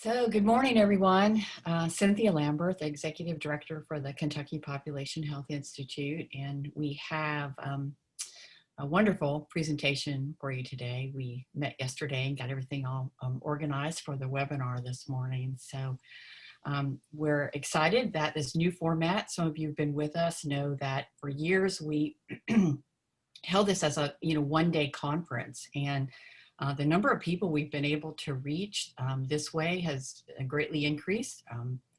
So good morning, everyone. Cynthia Lambert, the Executive Director for the Kentucky Population Health Institute, and we have a wonderful presentation for you today. We met yesterday and got everything all organized for the webinar this morning. So we're excited that this new format, some of you have been with us, know that for years we held this as a one-day conference, and the number of people we've been able to reach this way has greatly increased.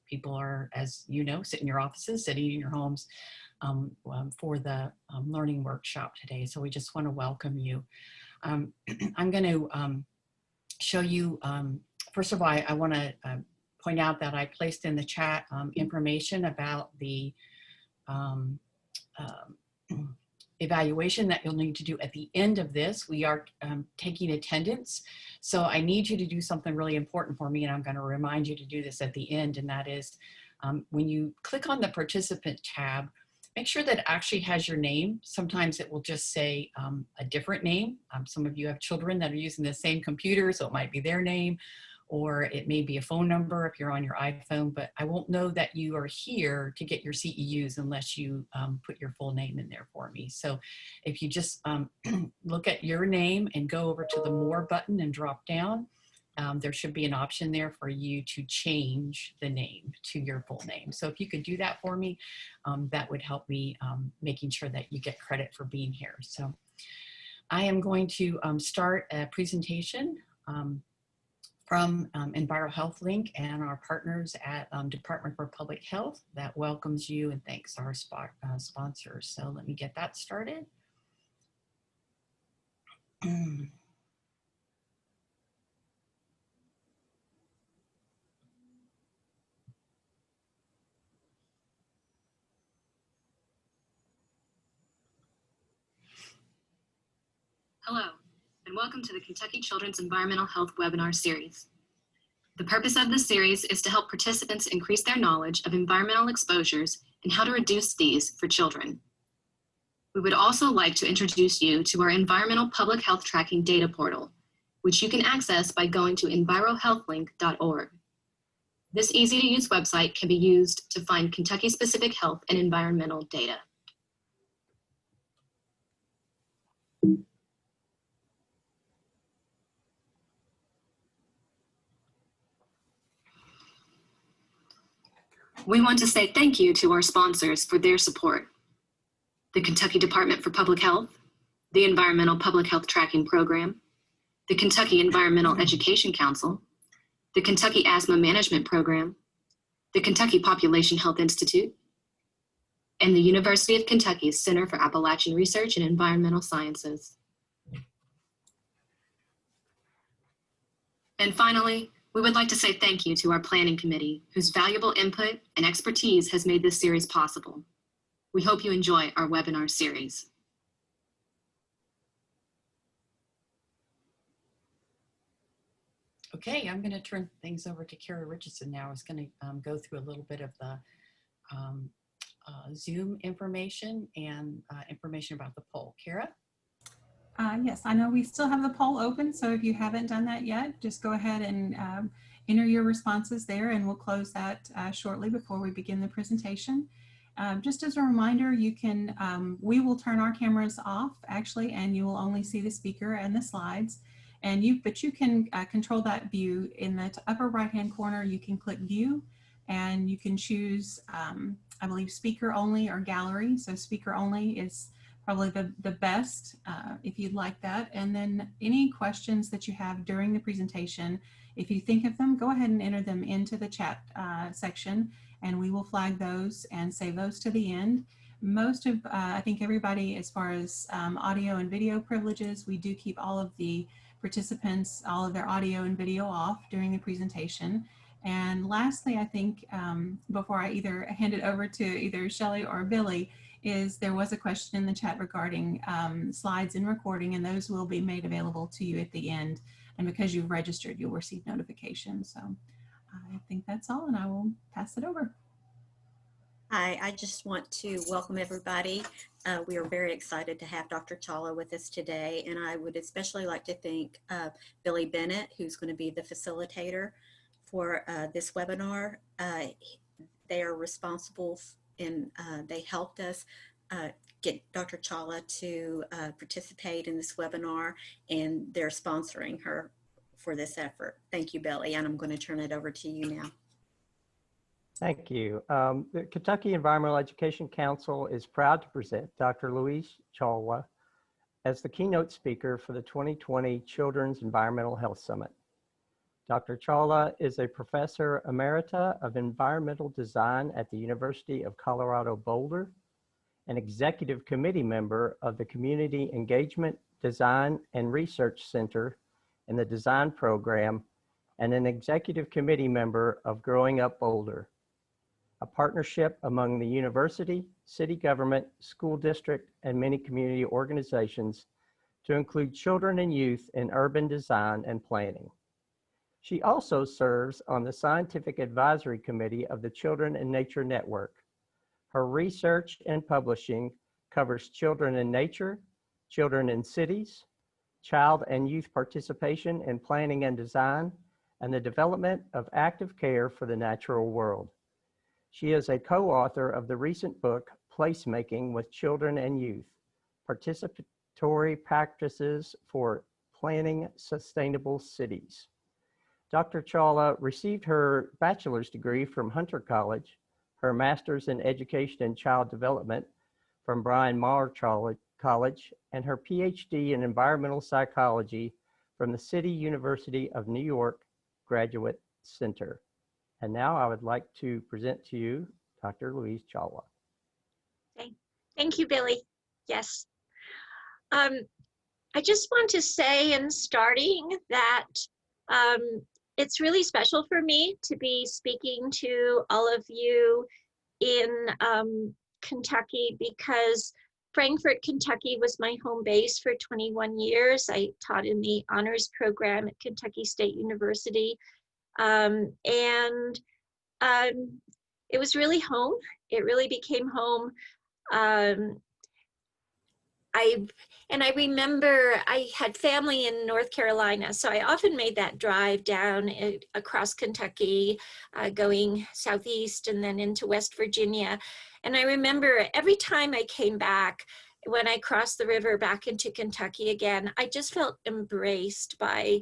People are, as you know, sitting in your offices, sitting in your homes for the learning workshop today. So we just want to welcome you. I'm going to show you, first of all, I want to point out that I placed in the chat information about the evaluation that you'll need to do at the end of this. We are taking attendance. So I need you to do something really important for me, and I'm going to remind you to do this at the end, and that is when you click on the participant tab, make sure that it actually has your name. Sometimes it will just say a different name. Some of you have children that are using the same computer, so it might be their name, or it may be a phone number if you're on your iPhone, but I won't know that you are here to get your CEUs unless you put your full name in there for me. So if you just look at your name and go over to the More button and drop down, there should be an option there for you to change the name to your full name. So if you could do that for me, that would help me making sure that you get credit for being here. So I am going to start a presentation from EnviroHealth Link and our partners at Department for Public Health that welcomes you and thanks our sponsors. So let me get that started. Hello, and welcome to the Kentucky Children's Environmental Health Webinar Series. The purpose of this series is to help participants increase their knowledge of environmental exposures and how to reduce these for children. We would also like to introduce you to our Environmental Public Health Tracking Data Portal, which you can access by going to envirohealthlink.org. This easy-to-use website can be used to find Kentucky-specific health and environmental data. We want to say thank you to our sponsors for their support: the Kentucky Department for Public Health, the Environmental Public Health Tracking Program, the Kentucky Environmental Education Council, the Kentucky Asthma Management Program, the Kentucky Population Health Institute, and the University of Kentucky's Center for Appalachian Research and Environmental Sciences. And finally, we would like to say thank you to our planning committee, whose valuable input and expertise has made this series possible. We hope you enjoy our webinar series. Okay, I'm going to turn things over to Kara Richardson now. I was going to go through a little bit of the Zoom information and information about the poll. Kara? Yes, I know we still have the poll open, so if you haven't done that yet, just go ahead and enter your responses there, and we'll close that shortly before we begin the presentation. Just as a reminder, you can, we will turn our cameras off actually, and you will only see the speaker and the slides. But you can control that view in the upper right-hand corner. You can click View, and you can choose, I believe, Speaker Only or Gallery. So Speaker Only is probably the best if you'd like that. And then any questions that you have during the presentation, if you think of them, go ahead and enter them into the chat section, and we will flag those and save those to the end. Most of, I think everybody, as far as audio and video privileges, we do keep all of the participants, all of their audio and video off during the presentation. And lastly, I think before I either hand it over to either Shelley or Billy, there was a question in the chat regarding slides and recording, and those will be made available to you at the end. And because you've registered, you'll receive notifications. So I think that's all, and I will pass it over. Hi, I just want to welcome everybody. We are very excited to have Dr. Chawla with us today, and I would especially like to thank Billy Bennett, who's going to be the facilitator for this webinar. They are responsible and they helped us get Dr. Chawla to participate in this webinar, and they're sponsoring her for this effort. Thank you, Belly, and I'm going to turn it over to you now. Thank you. The Kentucky Environmental Education Council is proud to present Dr. Louise Chawla as the keynote speaker for the 2020 Children's Environmental Health Summit. Dr. Chawla is a professor emerita of environmental design at the University of Colorado Boulder, an executive committee member of the Community Engagement, Design, and Research Center in the Design Program, and an executive committee member of Growing Up Boulder, a partnership among the university, city government, school district, and many community organizations to include children and youth in urban design and planning. She also serves on the Scientific Advisory Committee of the Children in Nature Network. Her research and publishing covers children in nature, children in cities, child and youth participation in planning and design, and the development of active care for the natural world. She is a co-author of the recent book, Placemaking with Children and Youth, Participatory Practices for Planning Sustainable Cities. Dr. Chawla received her bachelor's degree from Hunter College, her master's in education and child development from Bryn Mawr College, and her PhD in environmental psychology from the City University of New York Graduate Center. And now I would like to present to you Dr. Louise Chawla. Okay. Thank you, Billy. Yes. I just want to say in starting that it's really special for me to be speaking to all of you in Kentucky, because Frankfort, Kentucky was my home base for 21 years. I taught in the honors program at Kentucky State University. It was really home. It really became home. I remember I had family in North Carolina, so I often made that drive down across Kentucky, going southeast and then into West Virginia. And I remember every time I came back, when I crossed the river back into Kentucky again, I just felt embraced by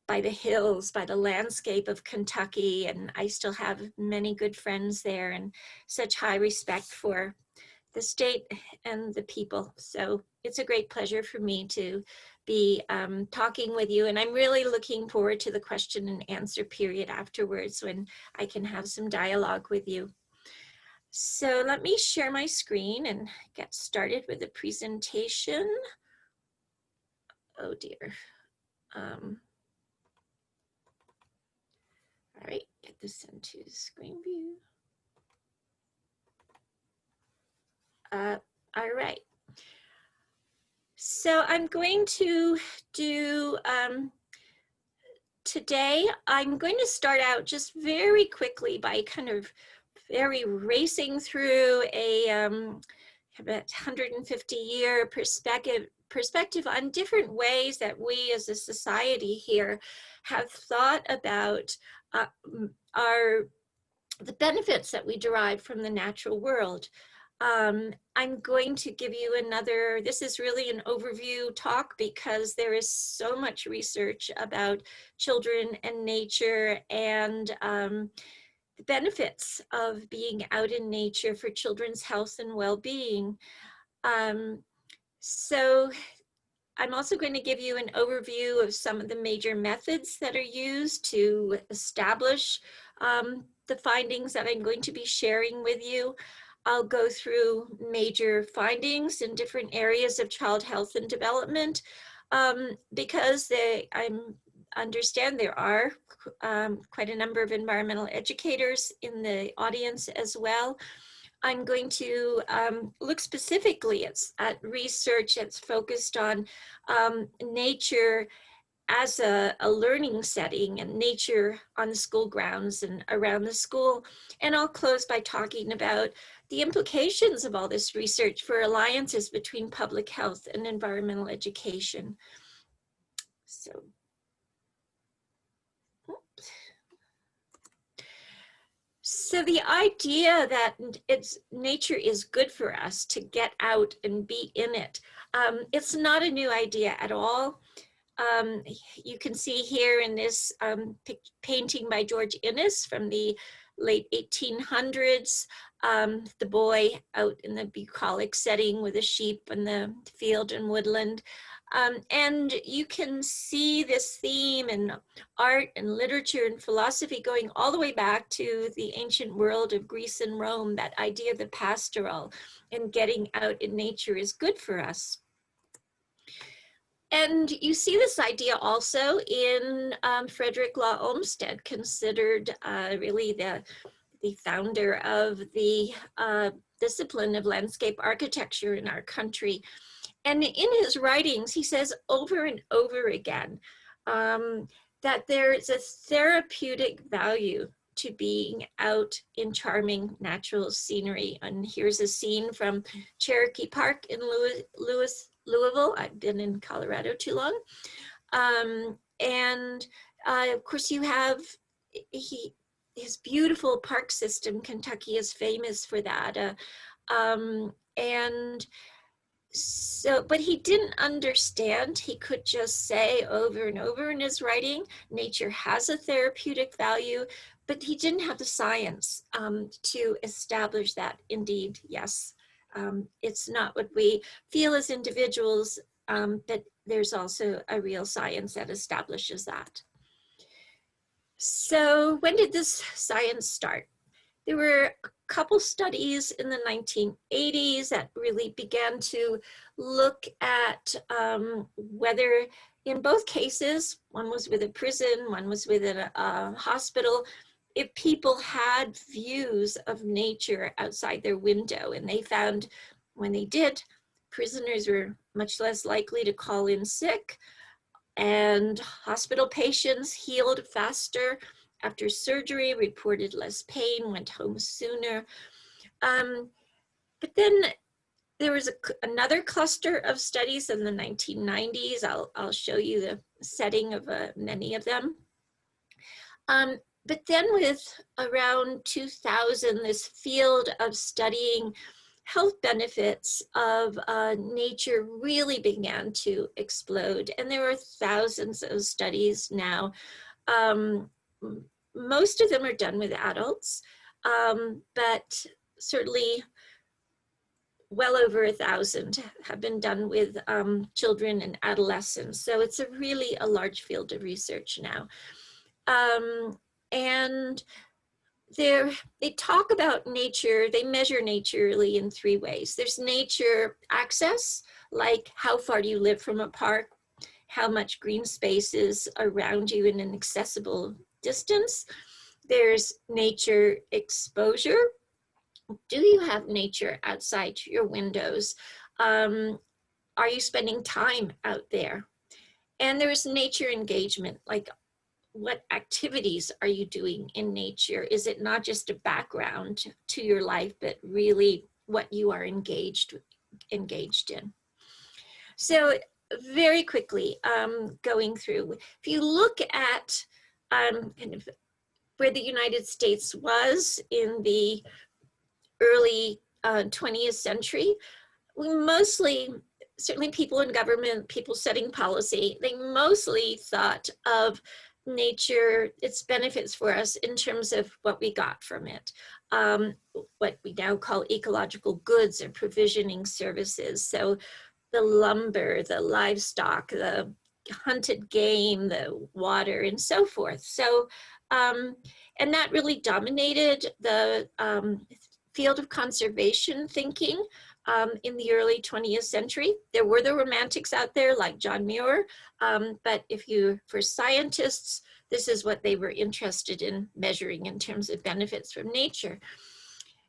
the hills, by the landscape of Kentucky. And I still have many good friends there and such high respect for the state and the people. So it's a great pleasure for me to be talking with you. And I'm really looking forward to the question and answer period afterwards when I can have some dialogue with you. So let me share my screen and get started with the presentation. Oh dear. All right, get this into screen view. All right. So I'm going to do, today, I'm going to start out just very quickly by kind of racing through a about 150-year perspective on different ways that we as a society here have thought about the benefits that we derive from the natural world. I'm going to give you another, this is really an overview talk because there is so much research about children and nature and the benefits of being out in nature for children's health and well-being. So I'm also going to give you an overview of some of the major methods that are used to establish the findings that I'm going to be sharing with you. I'll go through major findings in different areas of child health and development because I understand there are quite a number of environmental educators in the audience as well. I'm going to look specifically at research that's focused on nature as a learning setting and nature on the school grounds and around the school. And I'll close by talking about the implications of all this research for alliances between public health and environmental education. So, oops. So the idea that nature is good for us to get out and be in it, it's not a new idea at all. You can see here in this painting by George Inness from the late 1800s, the boy out in the bucolic setting with a sheep in the field and woodland. And you can see this theme in art and literature and philosophy going all the way back to the ancient world of Greece and Rome, that idea of the pastoral and getting out in nature is good for us. And you see this idea also in Frederick Law Olmsted, considered really the founder of the discipline of landscape architecture in our country. And in his writings, he says over and over again that there is a therapeutic value to being out in charming natural scenery. And here's a scene from Cherokee Park in Louisville. I've been in Colorado too long. And of course you have his beautiful park system. Kentucky is famous for that. And so, but he didn't understand. He could just say over and over in his writing, nature has a therapeutic value, but he didn't have the science to establish that indeed, yes. It's not what we feel as individuals, but there's also a real science that establishes that. So when did this science start? There were a couple studies in the 1980s that really began to look at whether, in both cases, one was with a prison, one was with a hospital, if people had views of nature outside their window. And they found when they did, prisoners were much less likely to call in sick, and hospital patients healed faster after surgery, reported less pain, went home sooner. But then there was another cluster of studies in the 1990s. I'll show you the setting of many of them. But then with around 2000, this field of studying health benefits of nature really began to explode. And there are thousands of studies now. Most of them are done with adults, but certainly well over 1,000 have been done with children and adolescents. So it's really a large field of research now. And they talk about nature, they measure nature really in 3 ways. There's nature access, like how far do you live from a park, how much green space is around you in an accessible distance. There's nature exposure. Do you have nature outside your windows? Are you spending time out there? And there's nature engagement, like what activities are you doing in nature? Is it not just a background to your life, but really what you are engaged in? So very quickly, going through, if you look at kind of where the United States was in the early 20th century, we mostly, certainly people in government, people setting policy, they mostly thought of nature, its benefits for us in terms of what we got from it, what we now call ecological goods or provisioning services. So the lumber, the livestock, the hunted game, the water, and so forth. So, and that really dominated the field of conservation thinking in the early 20th century. There were the romantics out there like John Muir, but for scientists, this is what they were interested in measuring in terms of benefits from nature.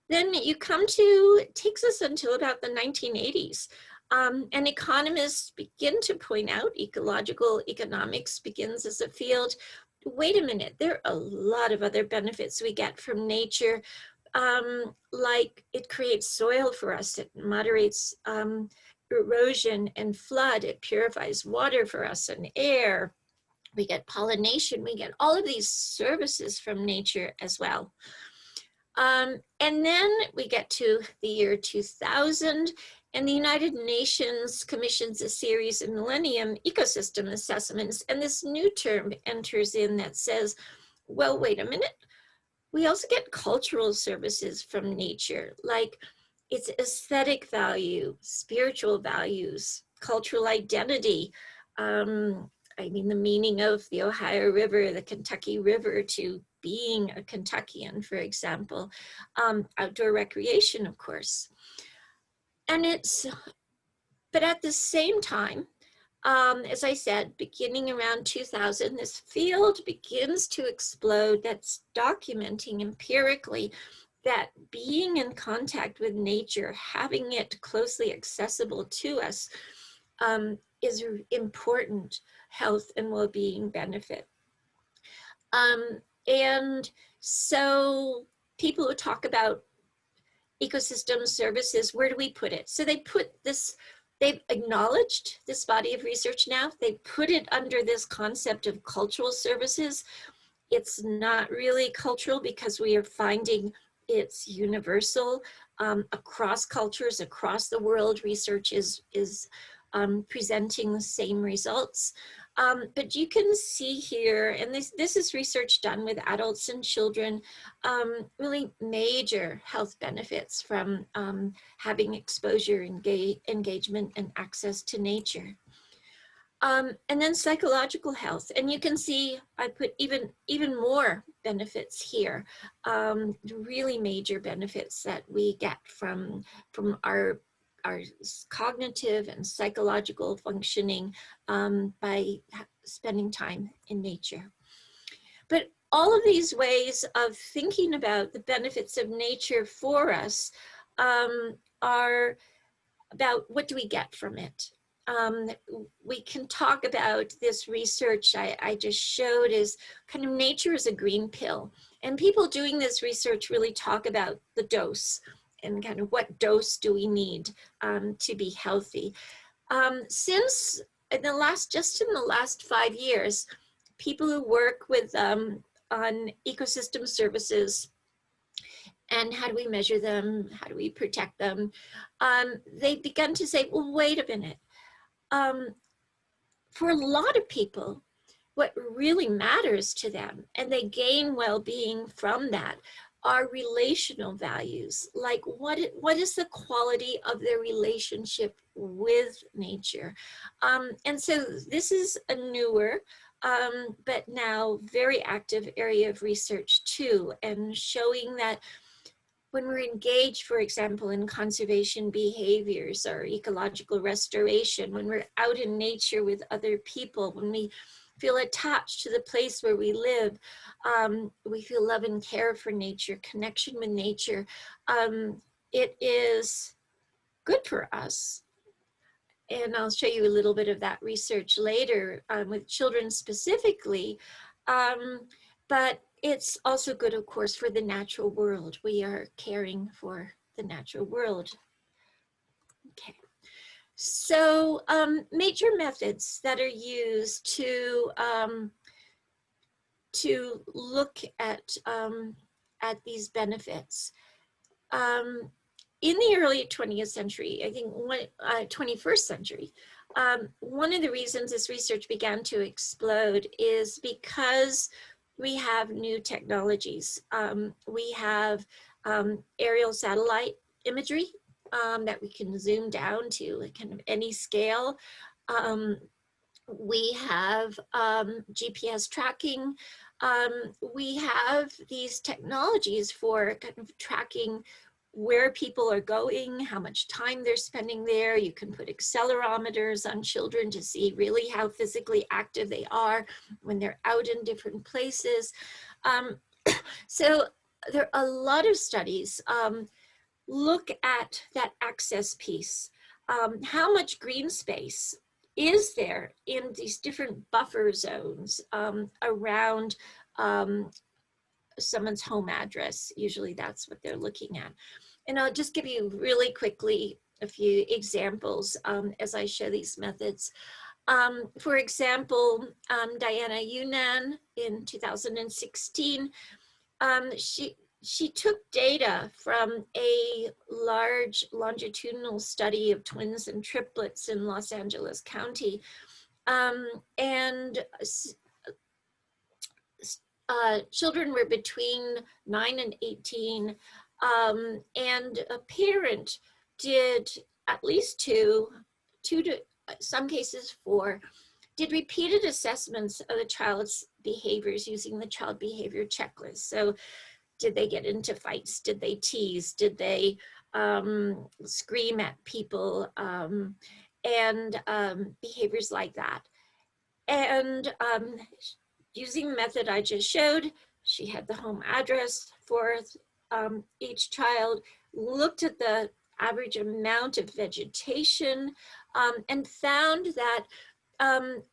Then you come to, it takes us until about the 1980s. And economists begin to point out, ecological economics begins as a field. Wait a minute, there are a lot of other benefits we get from nature. Like it creates soil for us, it moderates erosion and flood, it purifies water for us and air. We get pollination, we get all of these services from nature as well. And then we get to the year 2000, and the United Nations commissions a series of Millennium Ecosystem Assessments, and this new term enters in that says, well, wait a minute, we also get cultural services from nature, like its aesthetic value, spiritual values, cultural identity. I mean, the meaning of the Ohio River, the Kentucky River, to being a Kentuckian, for example, outdoor recreation, of course. And but at the same time, as I said, beginning around 2000, this field begins to explode that's documenting empirically that being in contact with nature, having it closely accessible to us, is an important health and well-being benefit. And so people who talk about ecosystem services, where do we put it? So they put this, they've acknowledged this body of research now, they put it under this concept of cultural services. It's not really cultural because we are finding it's universal across cultures, across the world. Research is presenting the same results. But you can see here, and this is research done with adults and children, really major health benefits from having exposure, engagement, and access to nature. And then psychological health, and you can see I put even more benefits here, really major benefits that we get from our cognitive and psychological functioning by spending time in nature. But all of these ways of thinking about the benefits of nature for us are about what do we get from it. We can talk about this research I just showed is kind of nature is a green pill. And people doing this research really talk about the dose and kind of what dose do we need to be healthy. Since in the last 5 years, people who work with on ecosystem services and how do we measure them, how do we protect them, they begun to say, well, wait a minute. For a lot of people, what really matters to them, and they gain well-being from that, are relational values. Like what is the quality of their relationship with nature? And so this is a newer, but now very active area of research too, and showing that when we're engaged, for example, in conservation behaviors or ecological restoration, when we're out in nature with other people, when we feel attached to the place where we live, we feel love and care for nature, connection with nature, it is good for us. And I'll show you a little bit of that research later with children specifically. But it's also good, of course, for the natural world. We are caring for the natural world. Okay. So major methods that are used to look at these benefits. In the early 20th century, I think 21st century, one of the reasons this research began to explode is because we have new technologies. We have aerial satellite imagery that we can zoom down to kind of any scale. We have GPS tracking. We have these technologies for kind of tracking where people are going, how much time they're spending there. You can put accelerometers on children to see really how physically active they are when they're out in different places. So there are a lot of studies look at that access piece. How much green space is there in these different buffer zones around someone's home address? Usually that's what they're looking at. And I'll just give you really quickly a few examples as I show these methods. For example, Diana Yunnan in 2016, she took data from a large longitudinal study of twins and triplets in Los Angeles County. And children were between 9 and 18, and a parent did at least two to some cases 4, did repeated assessments of the child's behaviors using the child behavior checklist. So did they get into fights? Did they tease? Did they scream at people? And behaviors like that. And using the method I just showed, she had the home address for each child, looked at the average amount of vegetation, and found that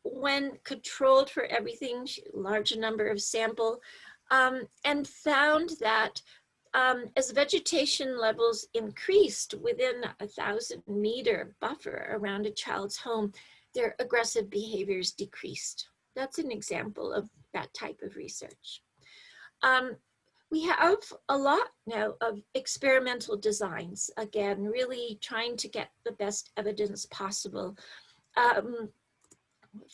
when controlled for everything, large number of sample, and found that as vegetation levels increased within a 1,000-meter buffer around a child's home, their aggressive behaviors decreased. That's an example of that type of research. We have a lot now of experimental designs, again, really trying to get the best evidence possible.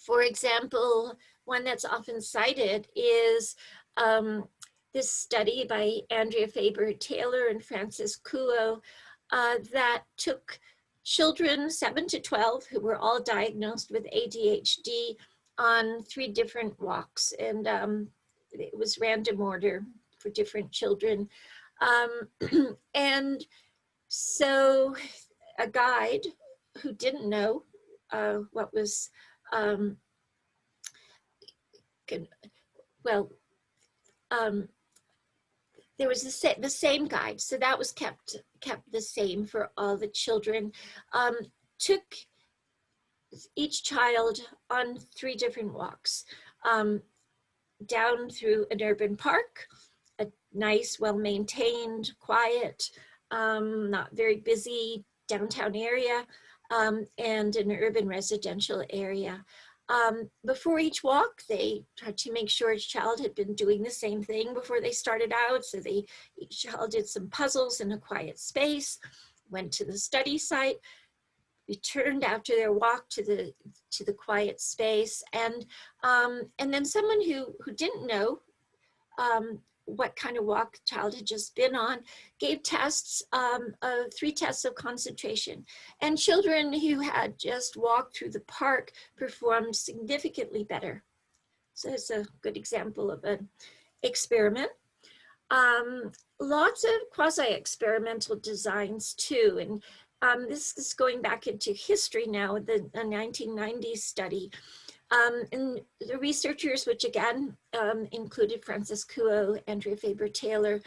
For example, one that's often cited is this study by Andrea Faber-Taylor and Frances Kuo that took children 7 to 12 who were all diagnosed with ADHD on 3 different walks, and it was random order for different children. And so a guide who didn't know what was, there was the same guide, so that was kept the same for all the children. Took each child on 3 different walks, down through an urban park, a nice, well-maintained, quiet, not very busy downtown area, and an urban residential area. Before each walk, they tried to make sure each child had been doing the same thing before they started out. So each child did some puzzles in a quiet space, went to the study site, returned after their walk to the quiet space, and then someone who didn't know what kind of walk the child had just been on gave tests, 3 tests of concentration, and children who had just walked through the park performed significantly better. So it's a good example of an experiment. Lots of quasi-experimental designs too, and this is going back into history now, the 1990s study. And the researchers, which again included Frances Kuo, Andrea Faber-Taylor,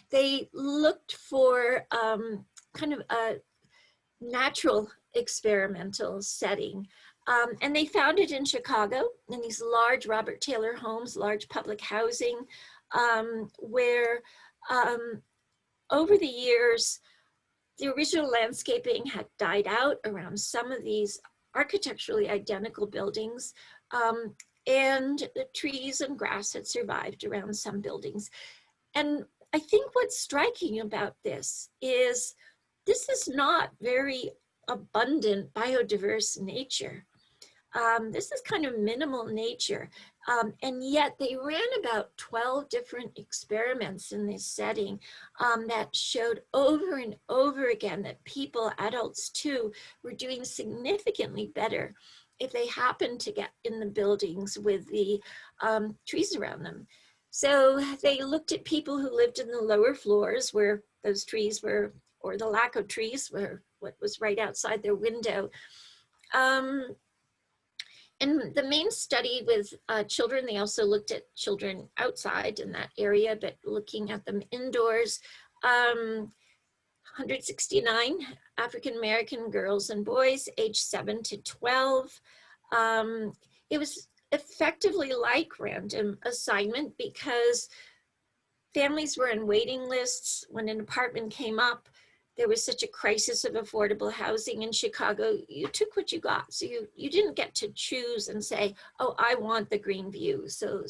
they looked for kind of a natural experimental setting. And they found it in Chicago, in these large Robert Taylor homes, large public housing, where over the years, the original landscaping had died out around some of these architecturally identical buildings, and the trees and grass had survived around some buildings. And I think what's striking about this is not very abundant biodiverse nature. This is kind of minimal nature, and yet they ran about 12 different experiments in this setting that showed over and over again that people, adults too, were doing significantly better if they happened to get in the buildings with the trees around them. So they looked at people who lived in the lower floors where those trees were, or the lack of trees were what was right outside their window. And the main study with children, they also looked at children outside in that area, but looking at them indoors. 169 African-American girls and boys aged 7 to 12. It was effectively like random assignment because families were in waiting lists. When an apartment came up, there was such a crisis of affordable housing in Chicago, you took what you got. So you didn't get to choose and say, oh, I want the green view. So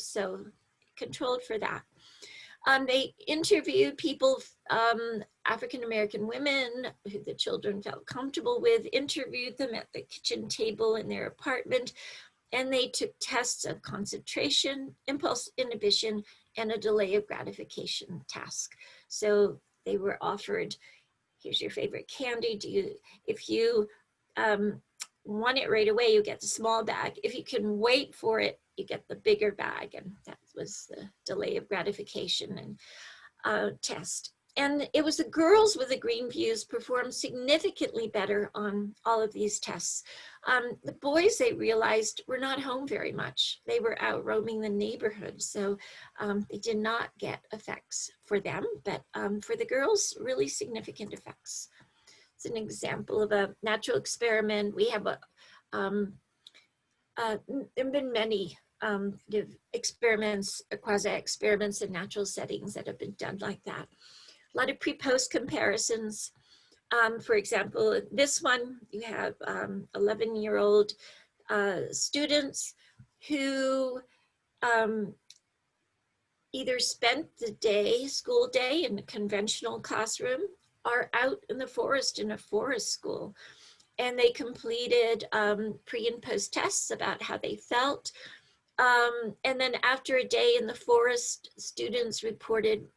controlled for that. They interviewed people, African-American women who the children felt comfortable with, interviewed them at the kitchen table in their apartment, and they took tests of concentration, impulse inhibition, and a delay of gratification task. So they were offered, here's your favorite candy. If you want it right away, you get the small bag. If you can wait for it, you get the bigger bag. And that was the delay of gratification and test. And it was the girls with the green views performed significantly better on all of these tests. The boys, they realized, were not home very much. They were out roaming the neighborhood. So they did not get effects for them, but for the girls, really significant effects. It's an example of a natural experiment. We have there have been many experiments, quasi-experiments in natural settings that have been done like that. A lot of pre-post comparisons. For example, this one, you have 11-year-old students who either spent the school day in a conventional classroom or out in the forest in a forest school. And they completed pre and post tests about how they felt. And then after a day in the forest, students reported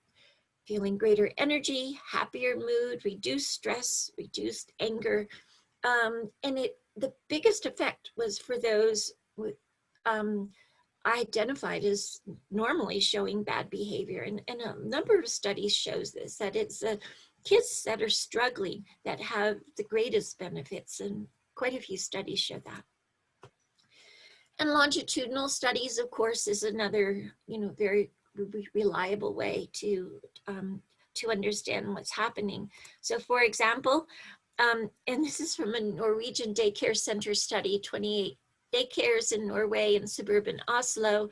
feeling greater energy, happier mood, reduced stress, reduced anger. And the biggest effect was for those with, identified as normally showing bad behavior. And a number of studies shows this, that it's kids that are struggling that have the greatest benefits, and quite a few studies show that. And longitudinal studies, of course, is another, very reliable way to understand what's happening. So for example, and this is from a Norwegian daycare center study, 28 daycares in Norway and suburban Oslo,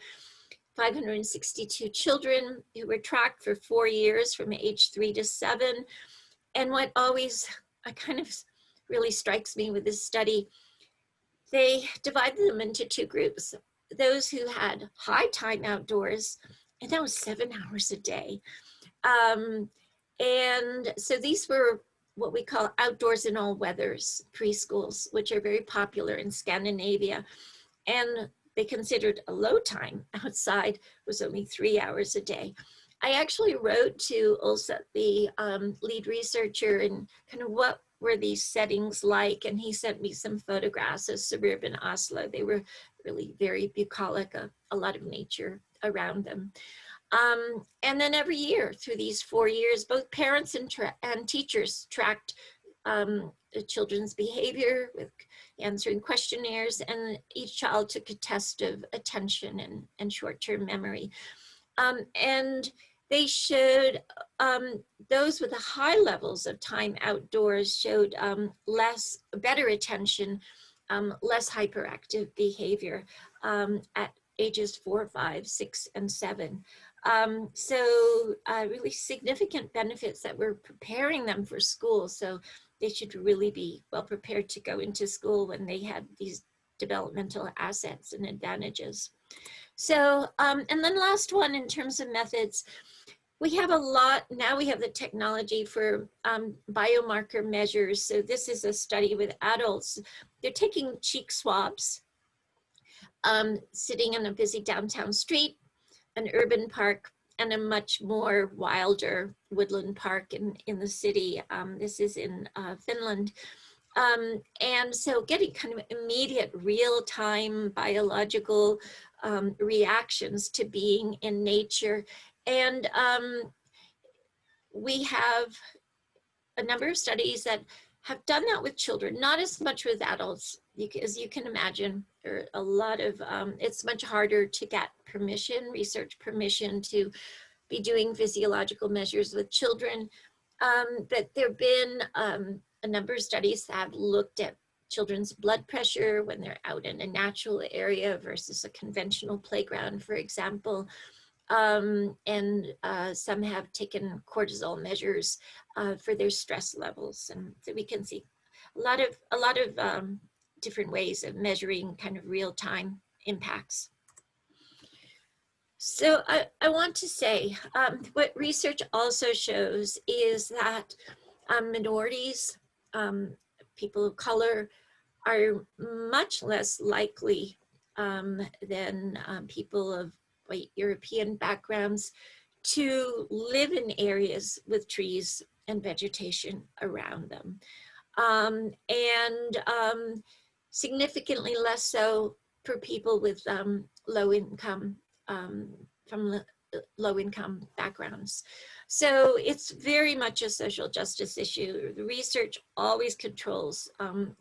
562 children who were tracked for 4 years from age 3 to 7. And what always kind of really strikes me with this study, they divided them into 2 groups. Those who had high time outdoors, and that was 7 hours a day. And so these were what we call outdoors in all weathers preschools, which are very popular in Scandinavia. And they considered a low time outside was only 3 hours a day. I actually wrote to Ulsa, the lead researcher, and kind of what were these settings like, and he sent me some photographs of suburban Oslo. They were really very bucolic, a lot of nature around them. And then every year through these 4 years, both parents and teachers tracked the children's behavior with answering questionnaires, and each child took a test of attention and short-term memory. And they showed those with the high levels of time outdoors showed better attention, less hyperactive behavior at ages 4, 5, 6, and 7. So really significant benefits that we're preparing them for school. So they should really be well prepared to go into school when they had these developmental assets and advantages. So, and then last one in terms of methods, we have a lot, now we have the technology for biomarker measures. So this is a study with adults. They're taking cheek swabs, sitting in a busy downtown street, an urban park, and a much more wilder woodland park in the city. This is in Finland. And so getting kind of immediate real-time biological reactions to being in nature. And we have a number of studies that have done that with children, not as much with adults. As you can imagine, there are a lot of, it's much harder to get permission, research permission to be doing physiological measures with children. But there have been a number of studies that have looked at children's blood pressure when they're out in a natural area versus a conventional playground, for example. And some have taken cortisol measures for their stress levels. And so we can see a lot of different ways of measuring kind of real-time impacts. So I want to say what research also shows is that minorities, people of color, are much less likely than people of white European backgrounds to live in areas with trees and vegetation around them. And significantly less so for people with low income, from low income backgrounds. So it's very much a social justice issue. The research always controls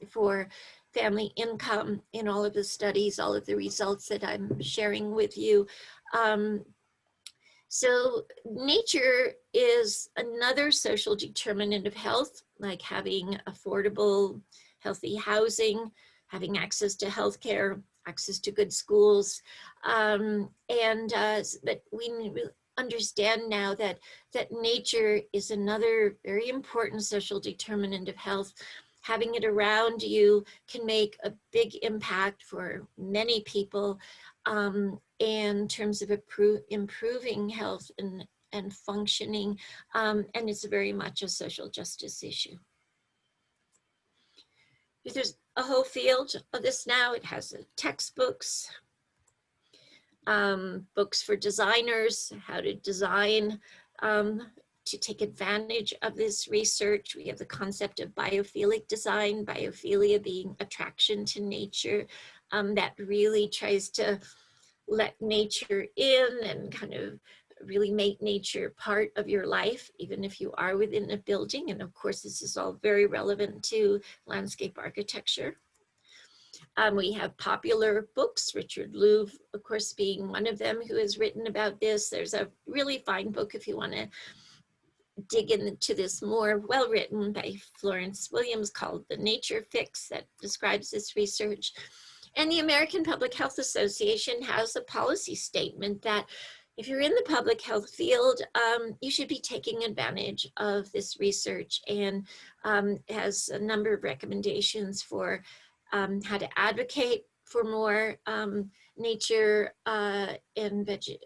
for family income in all of the studies, all of the results that I'm sharing with you. So nature is another social determinant of health, like having affordable, healthy housing, having access to healthcare, access to good schools. But we understand now that nature is another very important social determinant of health. Having it around you can make a big impact for many people in terms of improving health and functioning, and it's very much a social justice issue. There's a whole field of this now. It has textbooks, books for designers, how to design to take advantage of this research. We have the concept of biophilic design, biophilia being attraction to nature, that really tries to let nature in and kind of really make nature part of your life, even if you are within a building. And of course, this is all very relevant to landscape architecture. We have popular books, Richard Louv, of course, being one of them, who has written about this. There's a really fine book if you want to dig into this more, well written, by Florence Williams, called The Nature Fix, that describes this research. And the American Public Health Association has a policy statement that if you're in the public health field, you should be taking advantage of this research, and has a number of recommendations for how to advocate for more nature and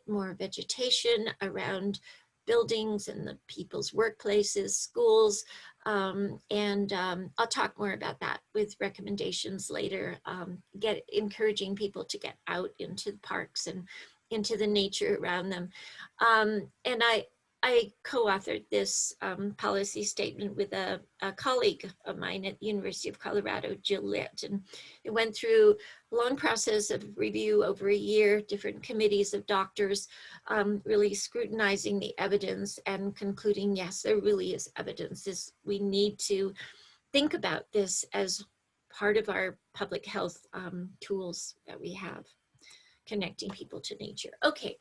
more vegetation around buildings and the people's workplaces, schools, and I'll talk more about that with recommendations later, encouraging people to get out into the parks and into the nature around them. And I co-authored this policy statement with a colleague of mine at the University of Colorado, Jill Litt, and it went through a long process of review over a year, different committees of doctors, really scrutinizing the evidence and concluding, yes, there really is evidence. We need to think about this as part of our public health tools that we have, connecting people to nature. Okay.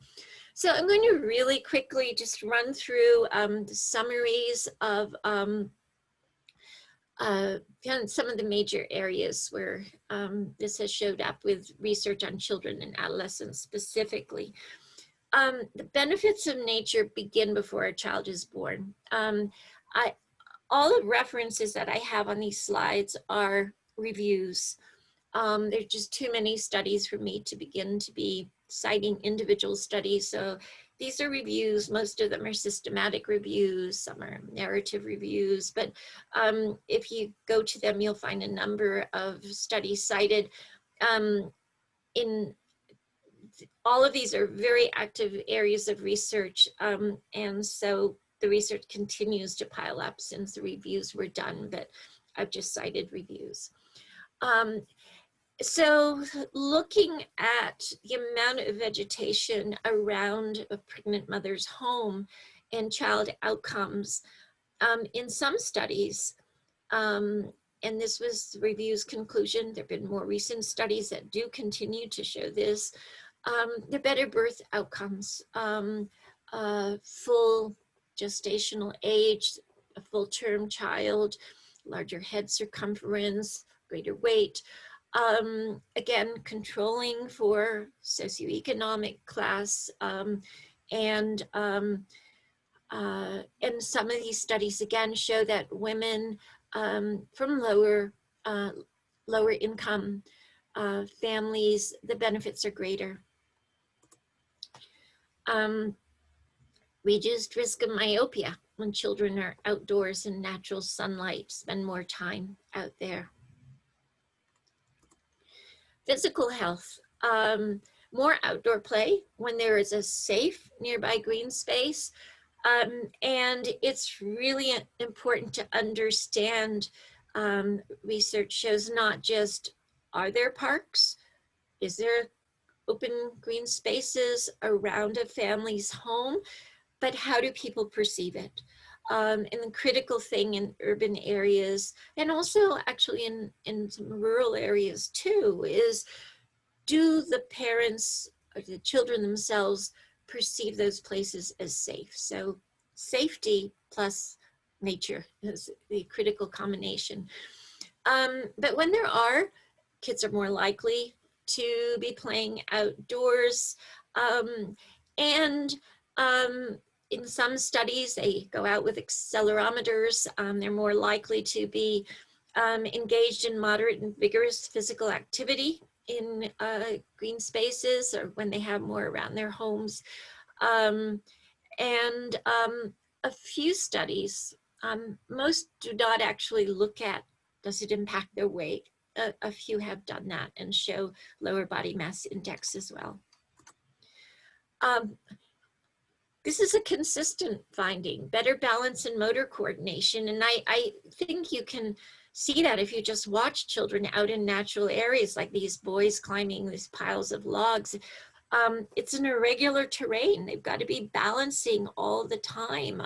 So I'm going to really quickly just run through the summaries of some of the major areas where this has showed up with research on children and adolescents specifically. The benefits of nature begin before a child is born. All the references that I have on these slides are reviews. There's just too many studies for me to begin to be citing individual studies. So these are reviews. Most of them are systematic reviews. Some are narrative reviews. But if you go to them, you'll find a number of studies cited. In all of these are very active areas of research. And so the research continues to pile up since the reviews were done, but I've just cited reviews. So looking at the amount of vegetation around a pregnant mother's home and child outcomes, in some studies, and this was the review's conclusion, there have been more recent studies that do continue to show this, the better birth outcomes, full gestational age, a full-term child, larger head circumference, greater weight. Again, controlling for socioeconomic class, and some of these studies again show that women from lower income families, the benefits are greater. Reduced risk of myopia when children are outdoors in natural sunlight, spend more time out there. Physical health, more outdoor play when there is a safe nearby green space. And it's really important to understand, research shows not just, are there parks? Is there open green spaces around a family's home? But how do people perceive it? And the critical thing in urban areas, and also actually in some rural areas too, is do the parents or the children themselves perceive those places as safe? So safety plus nature is the critical combination. But when there are, kids are more likely to be playing outdoors. And in some studies, they go out with accelerometers. They're more likely to be engaged in moderate and vigorous physical activity in green spaces, or when they have more around their homes. And a few studies, most do not actually look at, does it impact their weight? A few have done that and show lower body mass index as well. This is a consistent finding, better balance and motor coordination. And I think you can see that if you just watch children out in natural areas, like these boys climbing these piles of logs. It's an irregular terrain. They've got to be balancing all the time.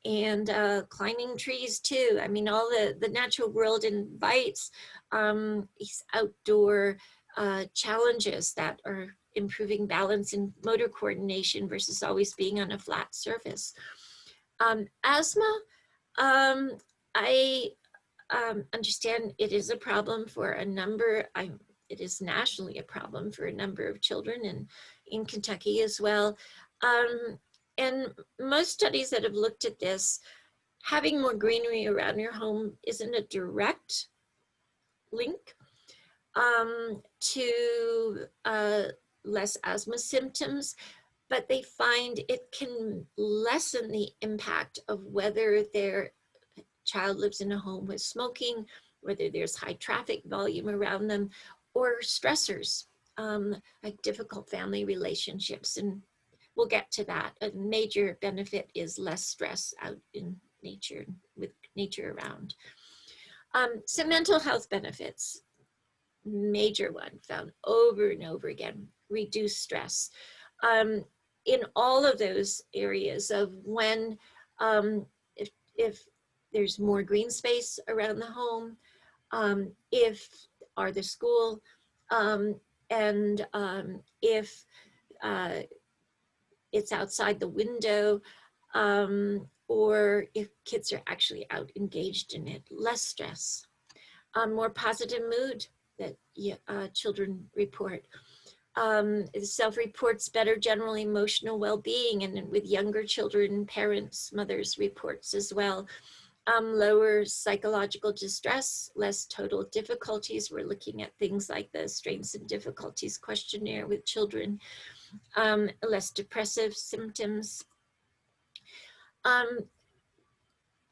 And climbing trees too. I mean, all the natural world invites these outdoor challenges that are improving balance and motor coordination versus always being on a flat surface. Asthma, I understand it is a problem for a number, it is nationally a problem for a number of children, and in Kentucky as well. And most studies that have looked at this, having more greenery around your home isn't a direct link to less asthma symptoms, but they find it can lessen the impact of whether their child lives in a home with smoking, whether there's high traffic volume around them, or stressors, like difficult family relationships. And we'll get to that. A major benefit is less stress out in nature, with nature around. Some mental health benefits, major one found over and over again, reduce stress. In all of those areas of when, if there's more green space around the home, or the school, and if it's outside the window, or if kids are actually out engaged in it, less stress, more positive mood that children report. Self-reports better general emotional well-being, and with younger children, parents, mothers reports as well. Lower psychological distress, less total difficulties. We're looking at things like the strengths and difficulties questionnaire with children. Less depressive symptoms.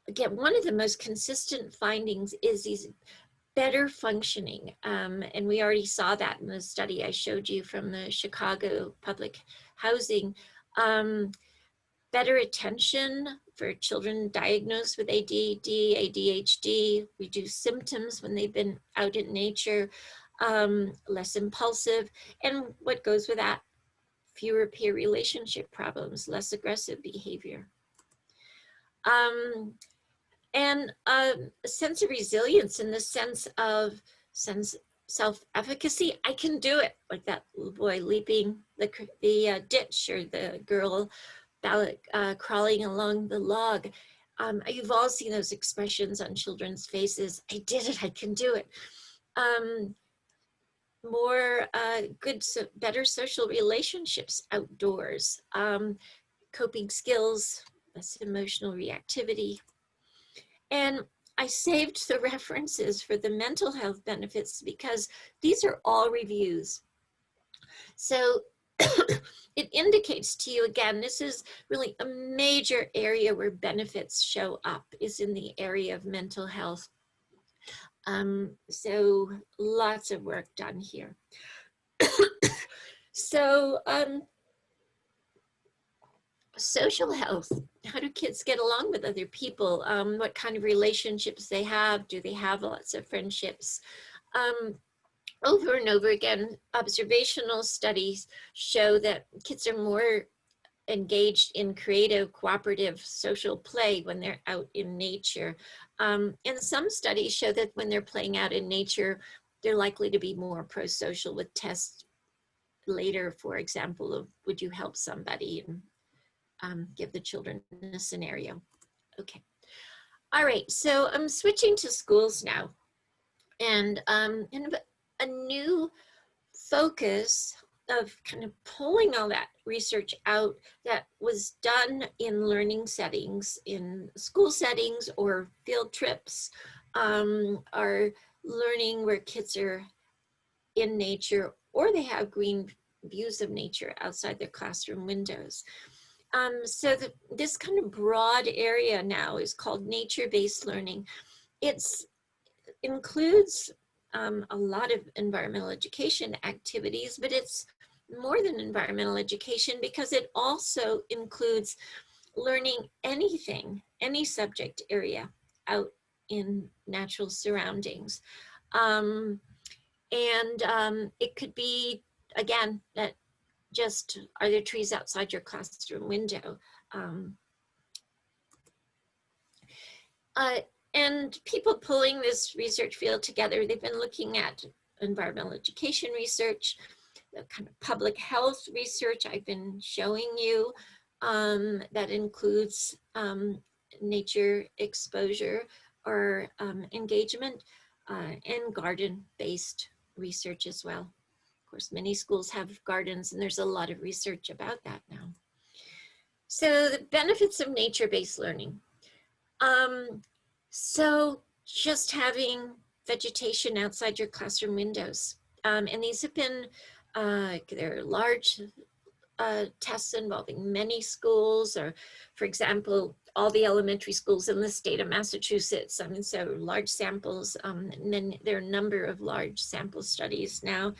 Again, one of the most consistent findings is these better functioning. And we already saw that in the study I showed you from the Chicago public housing. Better attention for children diagnosed with ADD, ADHD, reduced symptoms when they've been out in nature, less impulsive, and what goes with that, fewer peer relationship problems, less aggressive behavior. And a sense of resilience in the sense of self-efficacy. I can do it, like that little boy leaping the ditch, or the girl crawling along the log. You've all seen those expressions on children's faces. I did it, I can do it. More better social relationships outdoors, coping skills, less emotional reactivity. And I saved the references for the mental health benefits because these are all reviews. So it indicates to you, again, this is really a major area where benefits show up, is in the area of mental health. So lots of work done here. So social health, how do kids get along with other people? What kind of relationships they have? Do they have lots of friendships? Over and over again, observational studies show that kids are more engaged in creative, cooperative, social play when they're out in nature. And some studies show that when they're playing out in nature, they're likely to be more pro-social, with tests later, for example, of would you help somebody, and give the children a scenario. Okay. All right, so I'm switching to schools now. And a new focus of kind of pulling all that research out that was done in learning settings, in school settings or field trips, are learning where kids are in nature or they have green views of nature outside their classroom windows. So this kind of broad area now is called nature-based learning. It includes a lot of environmental education activities, but it's more than environmental education because it also includes learning anything, any subject area out in natural surroundings. It could be, again, that just, are there trees outside your classroom window? And people pulling this research field together, they've been looking at environmental education research, the kind of public health research I've been showing you, that includes nature exposure or engagement, and garden-based research as well. Of course, many schools have gardens, and there's a lot of research about that now. So the benefits of nature-based learning. So just having vegetation outside your classroom windows. And these have been, they're large tests involving many schools, or for example, all the elementary schools in the state of Massachusetts. I mean, so large samples, and then there are a number of large sample studies now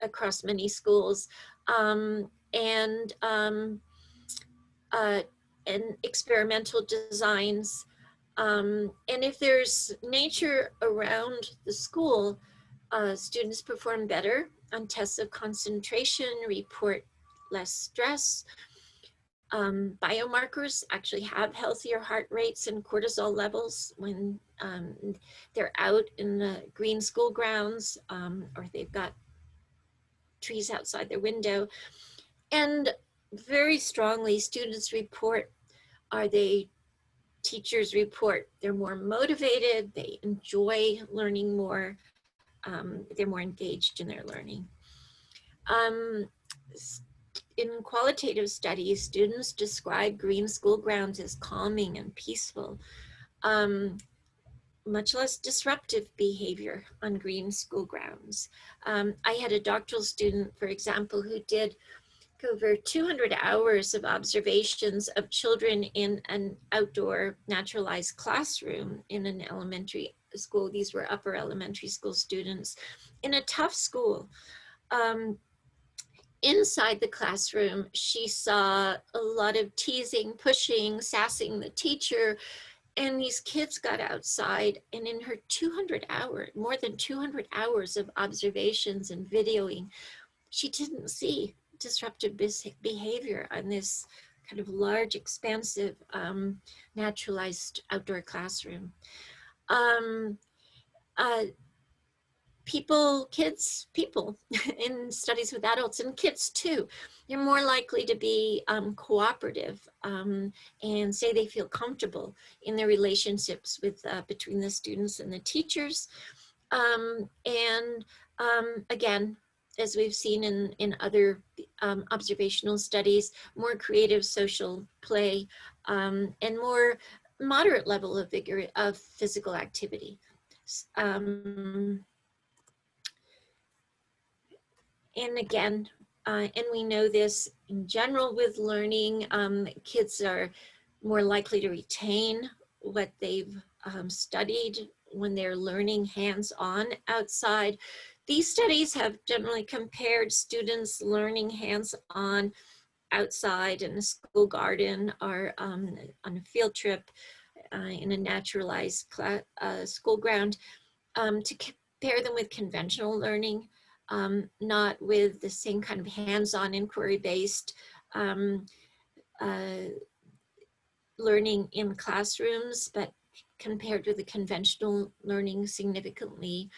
across many schools. And experimental designs. And if there's nature around the school, students perform better on tests of concentration, report less stress. Biomarkers actually have healthier heart rates and cortisol levels when they're out in the green school grounds, or they've got trees outside their window. And very strongly, students report, teachers report they're more motivated, they enjoy learning more, they're more engaged in their learning. In qualitative studies, students describe green school grounds as calming and peaceful, much less disruptive behavior on green school grounds. I had a doctoral student, for example, who did over 200 hours of observations of children in an outdoor naturalized classroom in an elementary school. These were upper elementary school students in a tough school. Inside the classroom, she saw a lot of teasing, pushing, sassing the teacher, and these kids got outside, and in her more than 200 hours of observations and videoing, she didn't see disruptive behavior on this kind of large, expansive, naturalized outdoor classroom. People in studies with adults and kids too, they're more likely to be cooperative and say they feel comfortable in their relationships with between the students and the teachers. Again, as we've seen in other observational studies, more creative social play and more moderate level of vigor of physical activity. And again, and we know this in general with learning, kids are more likely to retain what they've studied when they're learning hands-on outside. These studies have generally compared students learning hands-on outside in a school garden or on a field trip in a naturalized school ground to compare them with conventional learning, not with the same kind of hands-on inquiry-based learning in classrooms, but compared with the conventional learning, significantly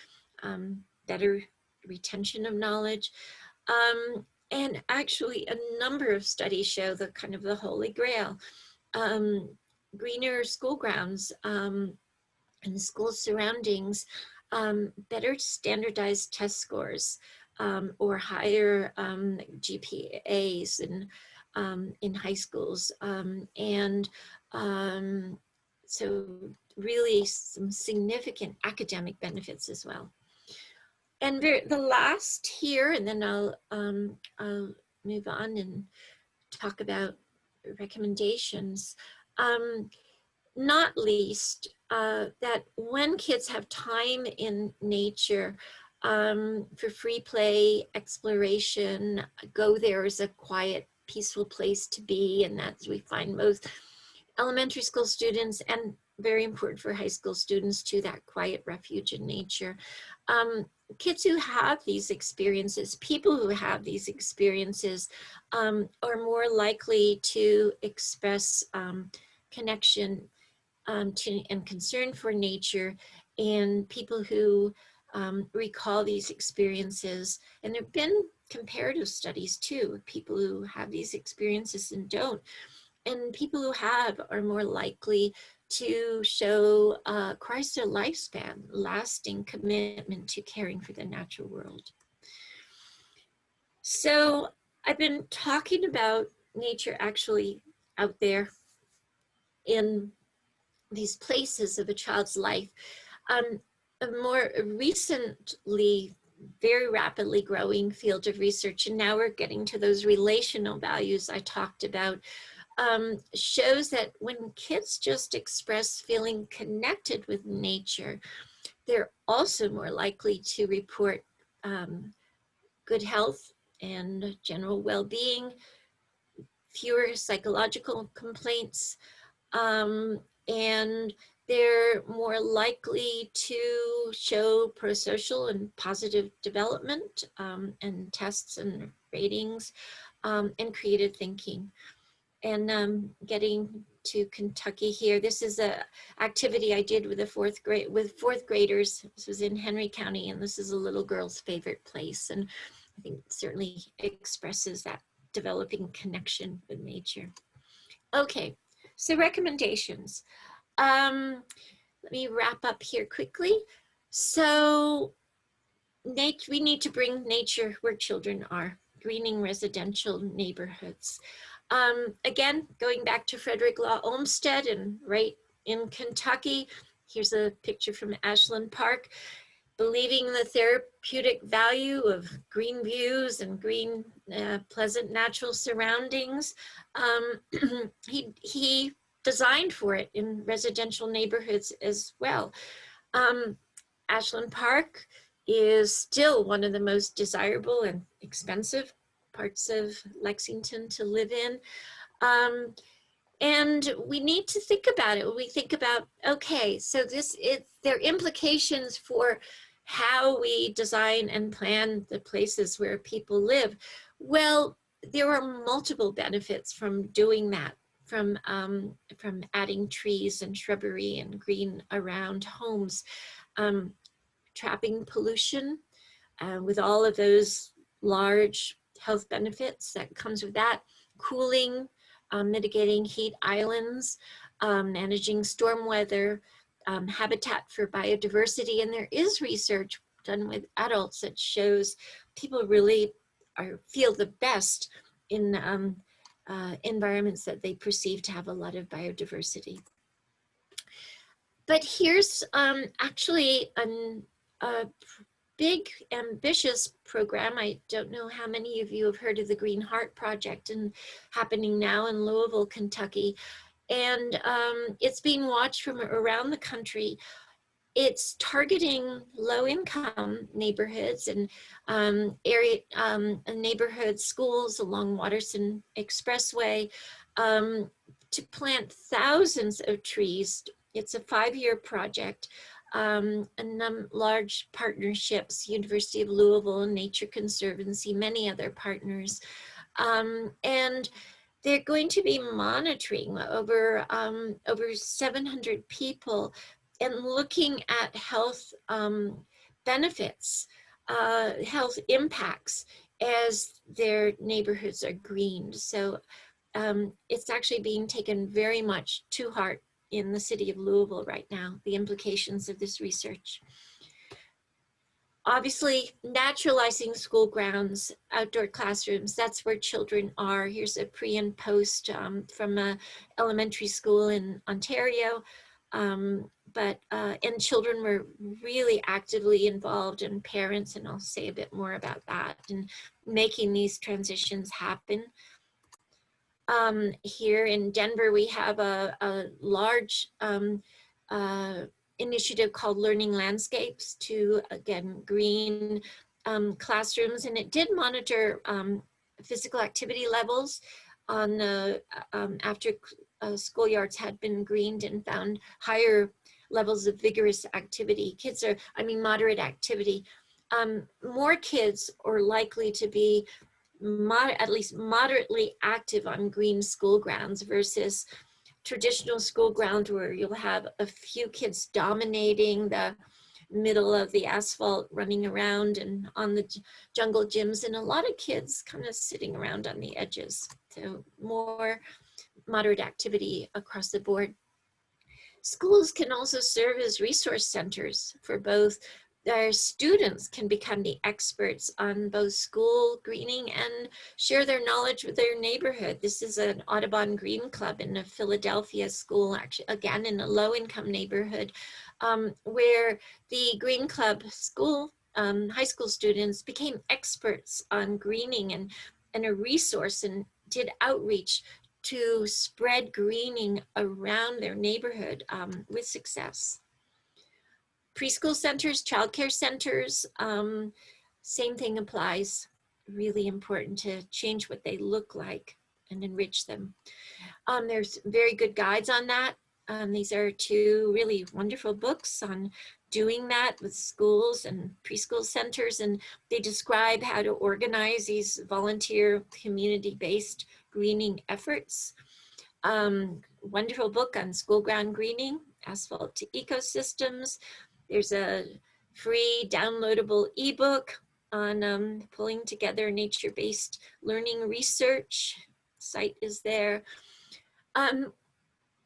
better retention of knowledge. And actually a number of studies show the kind of the holy grail. Greener school grounds and school surroundings, better standardized test scores or higher GPAs in high schools. So really some significant academic benefits as well. And the last here, and then I'll move on and talk about recommendations. Not least, that when kids have time in nature for free play, exploration, go there as a quiet, peaceful place to be, and that's we find most elementary school students, and very important for high school students too, that quiet refuge in nature. Kids who have these experiences, people who have these experiences are more likely to express connection to and concern for nature, and people who recall these experiences. And there have been comparative studies too, people who have these experiences and don't. And people who have are more likely to show across their lifespan, lasting commitment to caring for the natural world. So I've been talking about nature actually out there in these places of a child's life. A more recently, very rapidly growing field of research, and now we're getting to those relational values I talked about, shows that when kids just express feeling connected with nature, they're also more likely to report good health and general well-being, fewer psychological complaints, and they're more likely to show prosocial and positive development and tests and ratings and creative thinking. And getting to Kentucky here, this is a activity I did with fourth graders. This was in Henry County, and this is a little girl's favorite place, and I think it certainly expresses that developing connection with nature. Okay, so recommendations. Let me wrap up here quickly. So we need to bring nature where children are, greening residential neighborhoods. Again, going back to Frederick Law Olmsted and right in Kentucky, here's a picture from Ashland Park, believing the therapeutic value of green views and green, pleasant natural surroundings. He designed for it in residential neighborhoods as well. Ashland Park is still one of the most desirable and expensive parts of Lexington to live in. And we need to think about it. We think about, okay, so there are implications for how we design and plan the places where people live. Well, there are multiple benefits from doing that, from adding trees and shrubbery and green around homes, trapping pollution with all of those large health benefits that comes with that, cooling, mitigating heat islands, managing storm weather, habitat for biodiversity. And there is research done with adults that shows people really feel the best in environments that they perceive to have a lot of biodiversity. But here's actually a big, ambitious program. I don't know how many of you have heard of the Green Heart Project, and happening now in Louisville, Kentucky. And it's being watched from around the country. It's targeting low-income neighborhoods and neighborhood schools along Watterson Expressway to plant thousands of trees. It's a 5-year project. Large partnerships, University of Louisville, Nature Conservancy, many other partners. And they're going to be monitoring over 700 people and looking at health benefits, health impacts as their neighborhoods are greened. So it's actually being taken very much to heart in the city of Louisville right now, the implications of this research. Obviously, naturalizing school grounds, outdoor classrooms, that's where children are. Here's a pre and post from an elementary school in Ontario. And children were really actively involved, and parents, and I'll say a bit more about that, and making these transitions happen. Here in Denver, we have a large initiative called Learning Landscapes to, again, green classrooms. And it did monitor physical activity levels on after schoolyards had been greened, and found higher levels of vigorous activity. Moderate activity. More kids are likely to be at least moderately active on green school grounds versus traditional school ground where you'll have a few kids dominating the middle of the asphalt running around and on the jungle gyms, and a lot of kids kind of sitting around on the edges. So more moderate activity across the board. Schools can also serve as resource centers for both. Their students can become the experts on both school greening and share their knowledge with their neighborhood. This is an Audubon Green Club in a Philadelphia school, actually, again, in a low-income neighborhood, where the Green Club school, high school students became experts on greening and a resource, and did outreach to spread greening around their neighborhood with success. Preschool centers, childcare centers, same thing applies. Really important to change what they look like and enrich them. There's very good guides on that. These are 2 really wonderful books on doing that with schools and preschool centers, and they describe how to organize these volunteer community-based greening efforts. Wonderful book on school ground greening, Asphalt to Ecosystems. There's a free downloadable ebook on pulling together nature-based learning research. Site is there.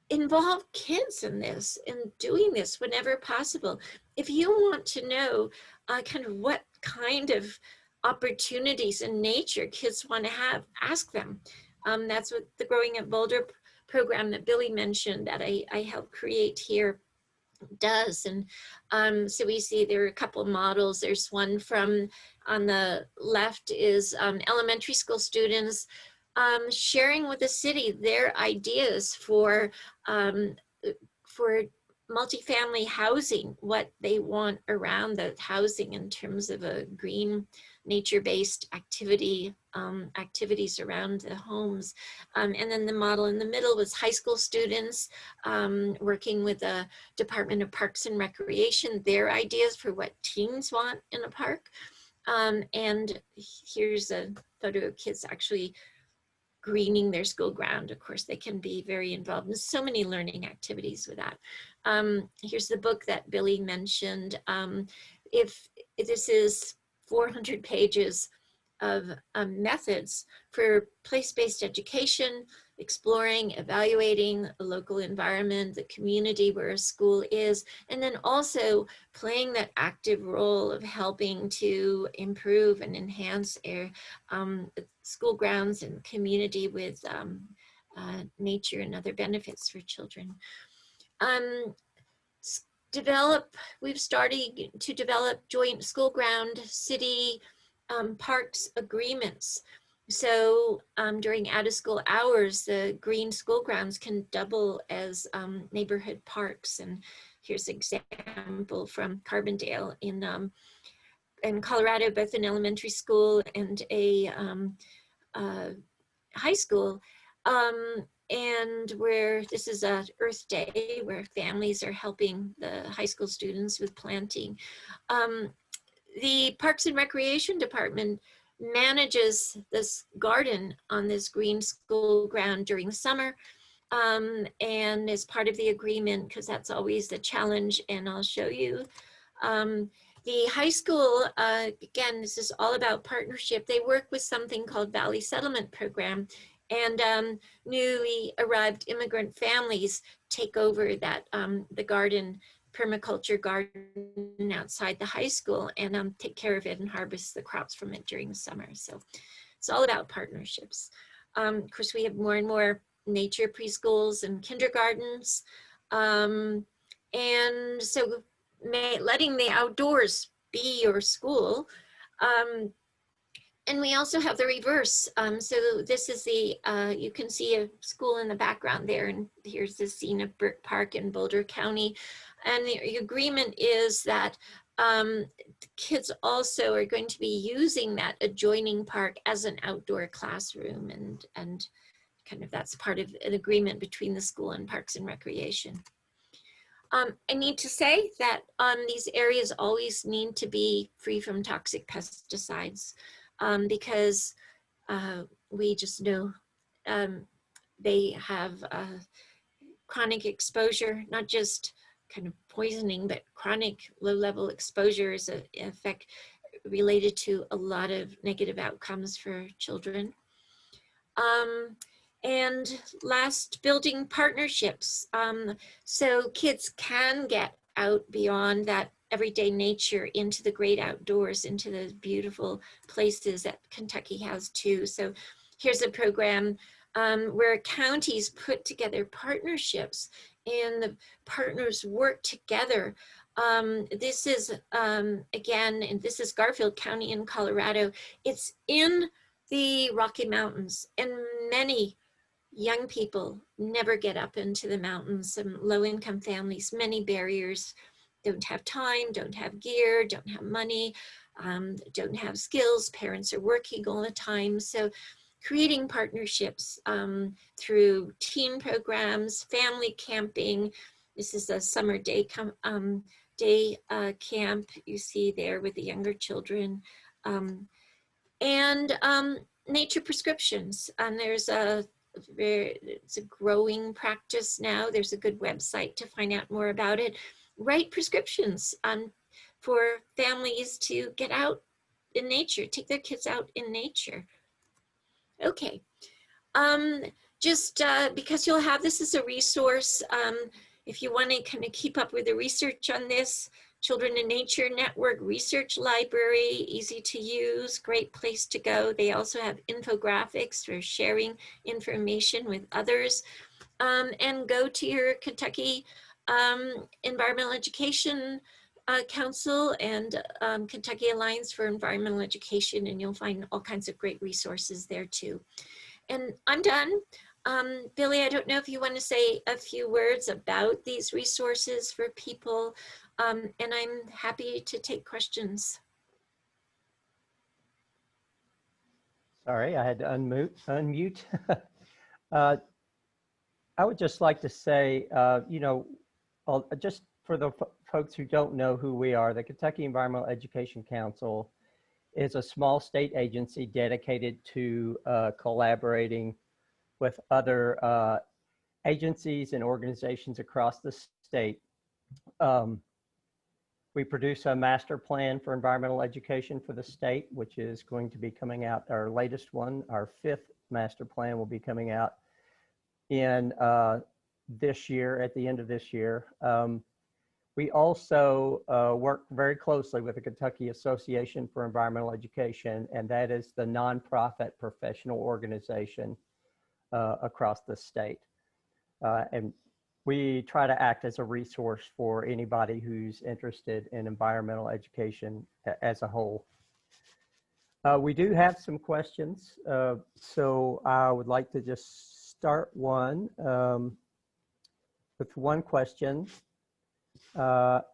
Involve kids in this, in doing this whenever possible. If you want to know kind of what kind of opportunities in nature kids want to have, ask them. That's what the Growing Up Boulder program that Billy mentioned that I helped create here does. And so we see there are a couple of models. There's one from, on the left is elementary school students sharing with the city their ideas for multifamily housing, what they want around the housing in terms of a green nature-based activities around the homes. And then the model in the middle was high school students working with the Department of Parks and Recreation, their ideas for what teens want in a park. And here's a photo of kids actually greening their school ground. Of course, they can be very involved in so many learning activities with that. Here's the book that Billy mentioned. If this is 400 pages of methods for place-based education, exploring, evaluating a local environment, the community where a school is, and then also playing that active role of helping to improve and enhance school grounds and community with nature and other benefits for children. we've started to develop joint school ground city parks agreements. So during out of school hours, the green school grounds can double as neighborhood parks. And here's an example from Carbondale in Colorado, both an elementary school and a high school. And where this is a Earth Day where families are helping the high school students with planting. The Parks and Recreation Department manages this garden on this green school ground during the summer. And as part of the agreement, because that's always the challenge, and I'll show you. The high school, again, this is all about partnership. They work with something called Valley Settlement Program, and newly arrived immigrant families take over that the garden, permaculture garden outside the high school, and take care of it and harvest the crops from it during the summer. So it's all about partnerships. Of course, we have more and more nature preschools and kindergartens. And so letting the outdoors be your school. And we also have the reverse. So this is the, you can see a school in the background there, and here's the scene of Burke Park in Boulder County. And the agreement is that kids also are going to be using that adjoining park as an outdoor classroom, and kind of that's part of an agreement between the school and Parks and Recreation. I need to say that these areas always need to be free from toxic pesticides. Because we just know they have chronic exposure, not just kind of poisoning, but chronic low-level exposure is an effect related to a lot of negative outcomes for children. And last, building partnerships. So kids can get out beyond that everyday nature into the great outdoors, into the beautiful places that Kentucky has too. So here's a program where counties put together partnerships and the partners work together. This is, again, and this is Garfield County in Colorado. It's in the Rocky Mountains, and many young people never get up into the mountains. Some low-income families, many barriers, don't have time, don't have gear, don't have money, don't have skills. Parents are working all the time. So creating partnerships through teen programs, family camping. This is a summer day camp you see there with the younger children. And nature prescriptions. It's a growing practice now. There's a good website to find out more about it. Write prescriptions for families to get out in nature, take their kids out in nature. Okay, just because you'll have this as a resource, if you want to kind of keep up with the research on this, Children in Nature Network Research Library, easy to use, great place to go. They also have infographics for sharing information with others. And go to your Kentucky Environmental Education Council and Kentucky Alliance for Environmental Education, and you'll find all kinds of great resources there too. And I'm done. Billy, I don't know if you want to say a few words about these resources for people, and I'm happy to take questions. Sorry, I had to unmute. I would just like to say, you know, just for the folks who don't know who we are, the Kentucky Environmental Education Council is a small state agency dedicated to collaborating with other agencies and organizations across the state. We produce a master plan for environmental education for the state, which is going to be coming out, our latest one, our 5th master plan will be coming out in this year, at the end of this year. We also work very closely with the Kentucky Association for Environmental Education, and that is the nonprofit professional organization across the state. And we try to act as a resource for anybody who's interested in environmental education as a whole. We do have some questions, so I would like to just start with one question. Are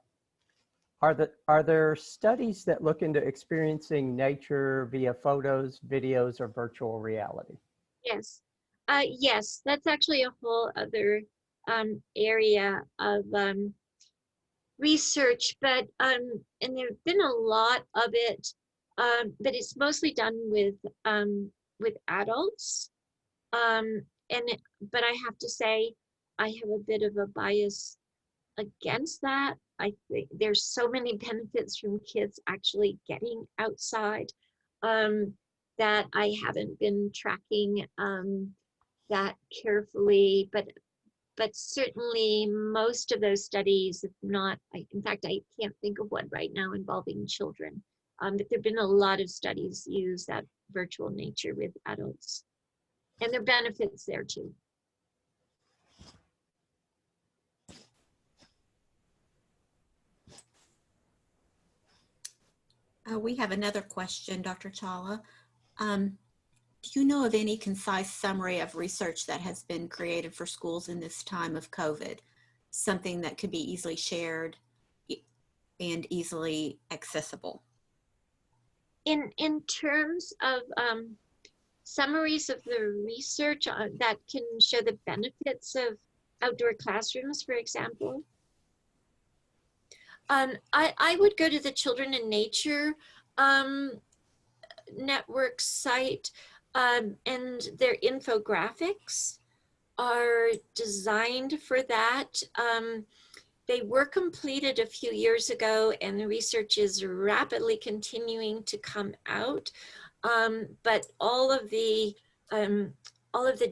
there studies that look into experiencing nature via photos, videos, or virtual reality? Yes. Yes, that's actually a whole other area of research, but and there's been a lot of it, but it's mostly done with adults. But I have to say, I have a bit of a bias against that. I think there's so many benefits from kids actually getting outside that I haven't been tracking that carefully, but certainly most of those studies, if not, in fact, I can't think of one right now involving children, but there've been a lot of studies use that virtual nature with adults, and there are benefits there too. We have another question, Dr. Chawla. Do you know of any concise summary of research that has been created for schools in this time of COVID? Something that could be easily shared and easily accessible? In terms of summaries of the research that can show the benefits of outdoor classrooms, for example, I would go to the Children in Nature network site, and their infographics are designed for that. They were completed a few years ago, and the research is rapidly continuing to come out. But all of the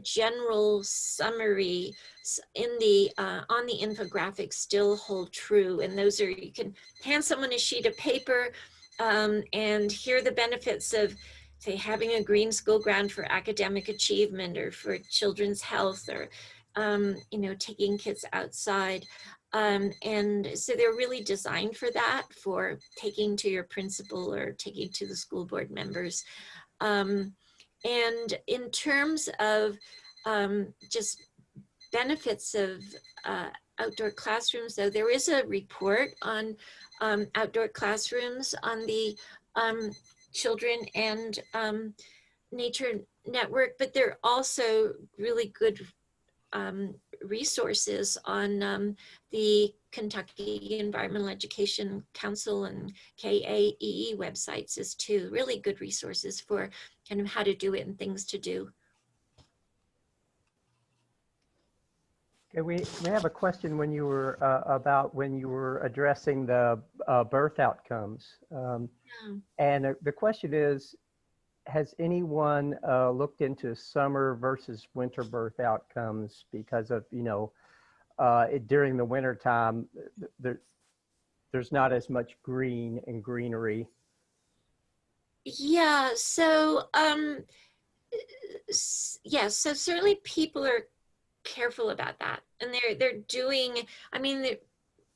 general summary in the on the infographics still hold true, and those are, you can hand someone a sheet of paper and hear the benefits of, say, having a green school ground for academic achievement or for children's health, or you know, taking kids outside. And so they're really designed for that, for taking to your principal or taking to the school board members. And in terms of just benefits of outdoor classrooms, though, there is a report on outdoor classrooms on the Children and Nature Network, but there are also really good resources on the Kentucky Environmental Education Council and KAEE websites as too. Really good resources for kind of how to do it and things to do. Okay, we have a question when you were about when you were addressing the birth outcomes. And the question is, has anyone looked into summer versus winter birth outcomes because of, you know, during the winter time, there's not as much green and greenery? Yeah, so yes, so certainly people are careful about that, and they're doing, I mean,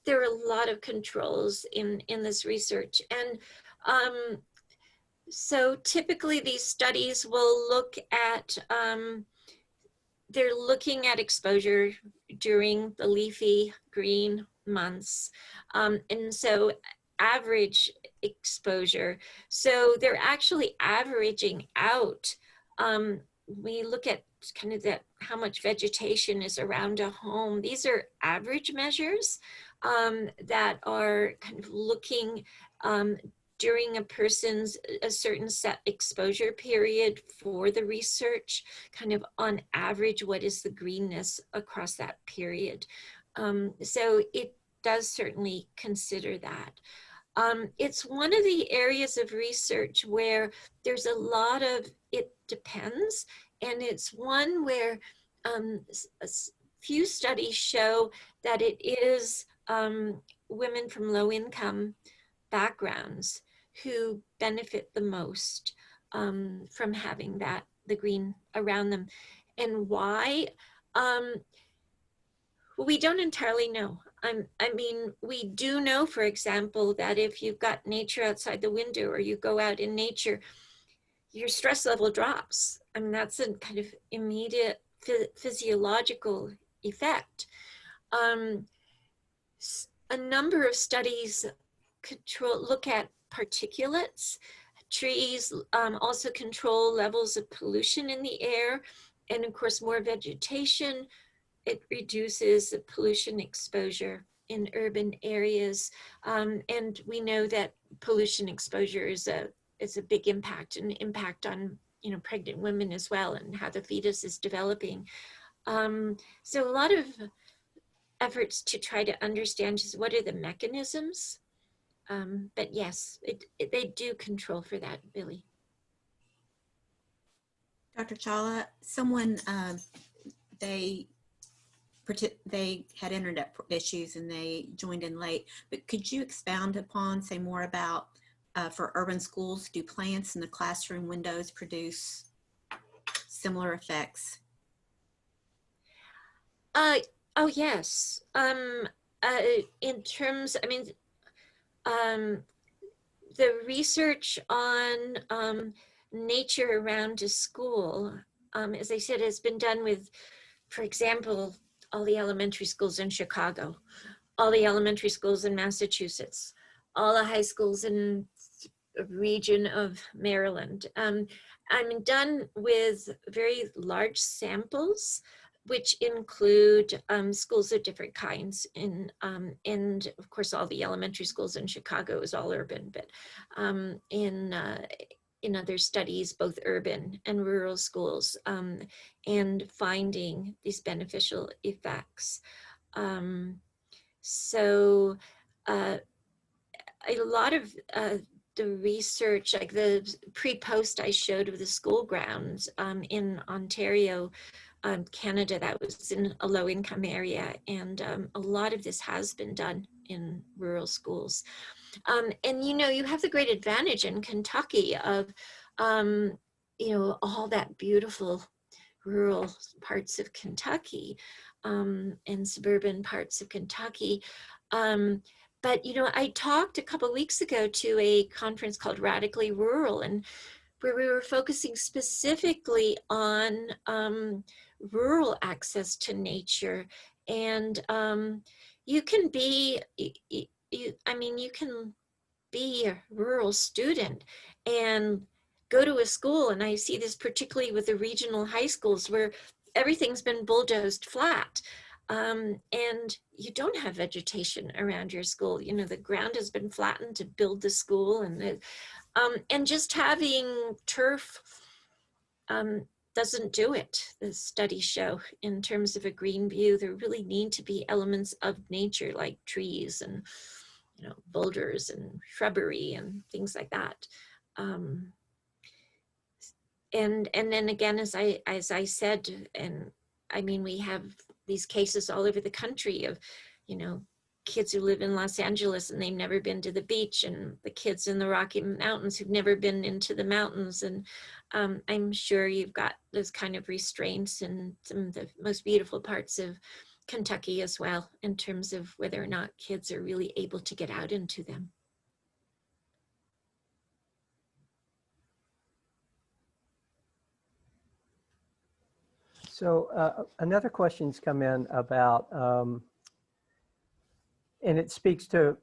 there are a lot of controls in this research, and so typically these studies will look at they're looking at exposure during the leafy green months, and so average exposure, so they're actually averaging out. We look at kind of that, how much vegetation is around a home. These are average measures that are kind of looking during a certain set exposure period for the research, kind of on average, what is the greenness across that period. So it does certainly consider that. It's one of the areas of research where there's a lot of, it depends, and it's one where a few studies show that it is women from low income backgrounds who benefit the most from having the green around them. And why? Well, we don't entirely know. I mean, we do know, for example, that if you've got nature outside the window or you go out in nature, your stress level drops. I mean, that's a kind of immediate physiological effect. A number of studies look at particulates. Trees also control levels of pollution in the air. And of course, more vegetation, it reduces the pollution exposure in urban areas. And we know that pollution exposure is a big impact, an impact on pregnant women as well, and how the fetus is developing. So a lot of efforts to try to understand just what are the mechanisms. But yes, they do control for that, Billy. Dr. Chawla, someone, they had internet issues and they joined in late, but could you expound upon, say more about, for urban schools, do plants in the classroom windows produce similar effects? Oh yes. In terms, I mean, the research on nature around a school, as I said, has been done with, for example, all the elementary schools in Chicago, all the elementary schools in Massachusetts, all the high schools in a region of Maryland. I'm done with very large samples, which include schools of different kinds. And of course, all the elementary schools in Chicago is all urban, but in other studies, both urban and rural schools, and finding these beneficial effects. So a lot of the research, like the pre-post I showed of the school grounds in Ontario, Canada, that was in a low-income area, and a lot of this has been done in rural schools. And you have the great advantage in Kentucky of all that beautiful rural parts of Kentucky and suburban parts of Kentucky. But I talked a couple of weeks ago to a conference called Radically Rural, and where we were focusing specifically on rural access to nature. And you can be, you can be a rural student and go to a school, and I see this particularly with the regional high schools where everything's been bulldozed flat. And you don't have vegetation around your school. The ground has been flattened to build the school, and just having turf doesn't do it. The studies show in terms of a green view, there really need to be elements of nature like trees and boulders and shrubbery and things like that. And then again, as I said, and I mean, we have these cases all over the country of, kids who live in Los Angeles and they've never been to the beach, and the kids in the Rocky Mountains who've never been into the mountains. And I'm sure you've got those kind of restraints in some of the most beautiful parts of Kentucky as well, in terms of whether or not kids are really able to get out into them. So another question's come in about, and it speaks to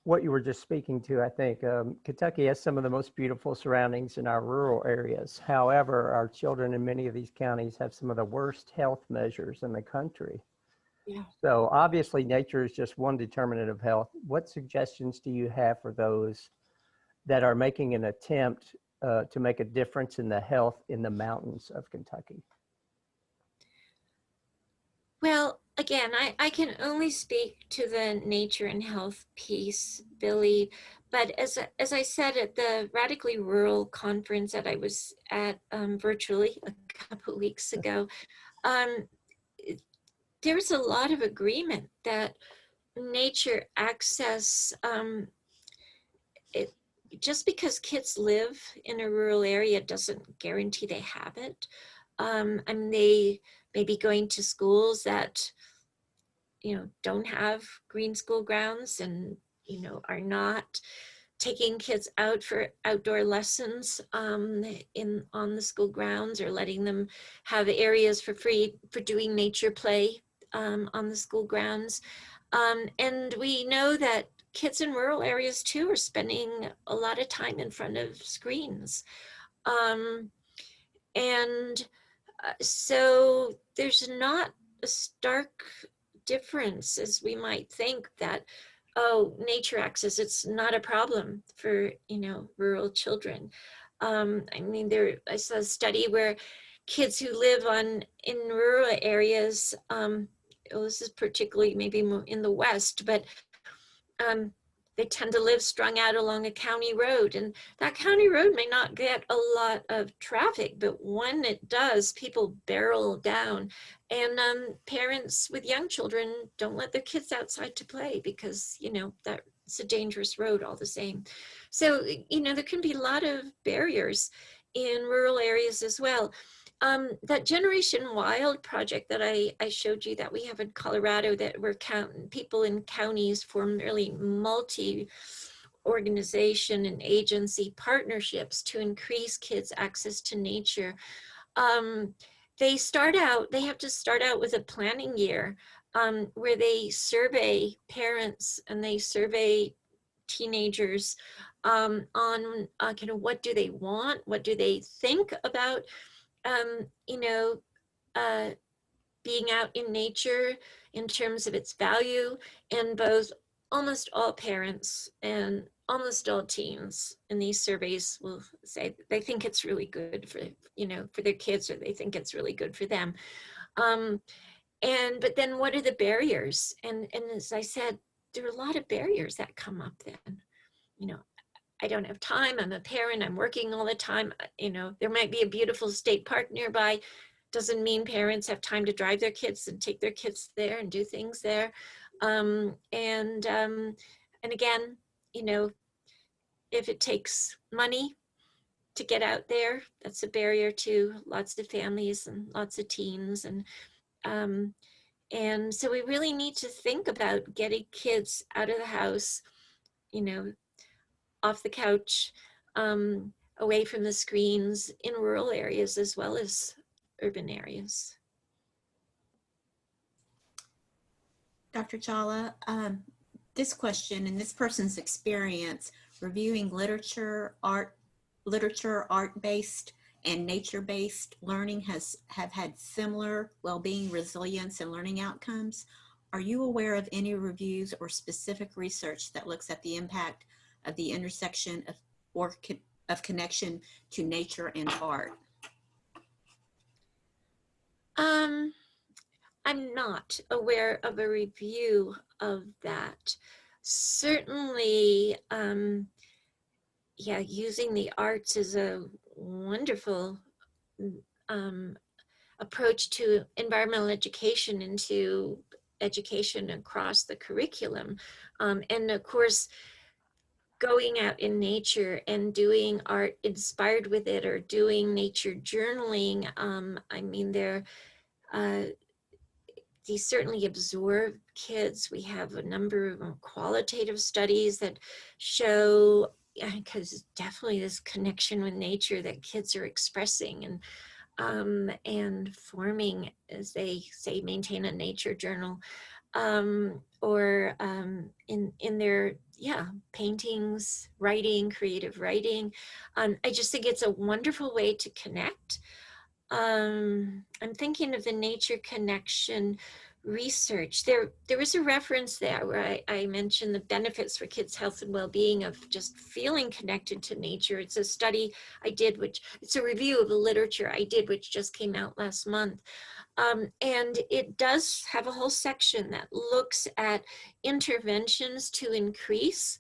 what you were just speaking to, I think. Kentucky has some of the most beautiful surroundings in our rural areas. However, our children in many of these counties have some of the worst health measures in the country. Yeah. So obviously nature is just one determinant of health. What suggestions do you have for those that are making an attempt to make a difference in the health in the mountains of Kentucky? Well, again, I can only speak to the nature and health piece, Billy. But as I said at the Radically Rural conference that I was at virtually a couple of weeks ago, there's a lot of agreement that nature access, just because kids live in a rural area doesn't guarantee they have it. I mean, they may be going to schools that don't have green school grounds and, are not taking kids out for outdoor lessons on the school grounds, or letting them have areas for doing nature play on the school grounds. And we know that kids in rural areas too are spending a lot of time in front of screens. And so there's not a stark difference as we might think that, oh, nature access, it's not a problem for, rural children. I mean, I saw a study where kids who live in rural areas, this is particularly maybe more in the West, but they tend to live strung out along a county road, and that county road may not get a lot of traffic, but when it does, people barrel down, and parents with young children don't let their kids outside to play because, that's a dangerous road all the same. So, there can be a lot of barriers in rural areas as well. That Generation Wild project that I showed you that we have in Colorado, that we're people in counties form really multi-organization and agency partnerships to increase kids' access to nature. They have to start out with a planning year where they survey parents and they survey teenagers on kind of what do they want, what do they think about being out in nature in terms of its value, and both almost all parents and almost all teens in these surveys will say they think it's really good for, for their kids, or they think it's really good for them. But then what are the barriers? And as I said, there are a lot of barriers that come up then. I don't have time, I'm a parent, I'm working all the time. There might be a beautiful state park nearby. Doesn't mean parents have time to drive their kids and take their kids there and do things there. And again, if it takes money to get out there, that's a barrier to lots of families and lots of teens. And so we really need to think about getting kids out of the house, off the couch, away from the screens, in rural areas as well as urban areas. Dr. Chawla, this question and this person's experience reviewing literature, art-based and nature-based learning have had similar well-being, resilience, and learning outcomes. Are you aware of any reviews or specific research that looks at the impact of the intersection of connection to nature and art? I'm not aware of a review of that. Certainly, using the arts is a wonderful approach to environmental education and to education across the curriculum. And of course, going out in nature and doing art inspired with it, or doing nature journaling, I mean, these certainly absorb kids. We have a number of qualitative studies that show, because definitely this connection with nature that kids are expressing and forming as they say, maintain a nature journal, or in their paintings, writing, creative writing. I just think it's a wonderful way to connect. I'm thinking of the nature connection research. There was a reference there where I mentioned the benefits for kids' health and well-being of just feeling connected to nature. It's a study I did, it's a review of the literature I did, which just came out last month. And it does have a whole section that looks at interventions to increase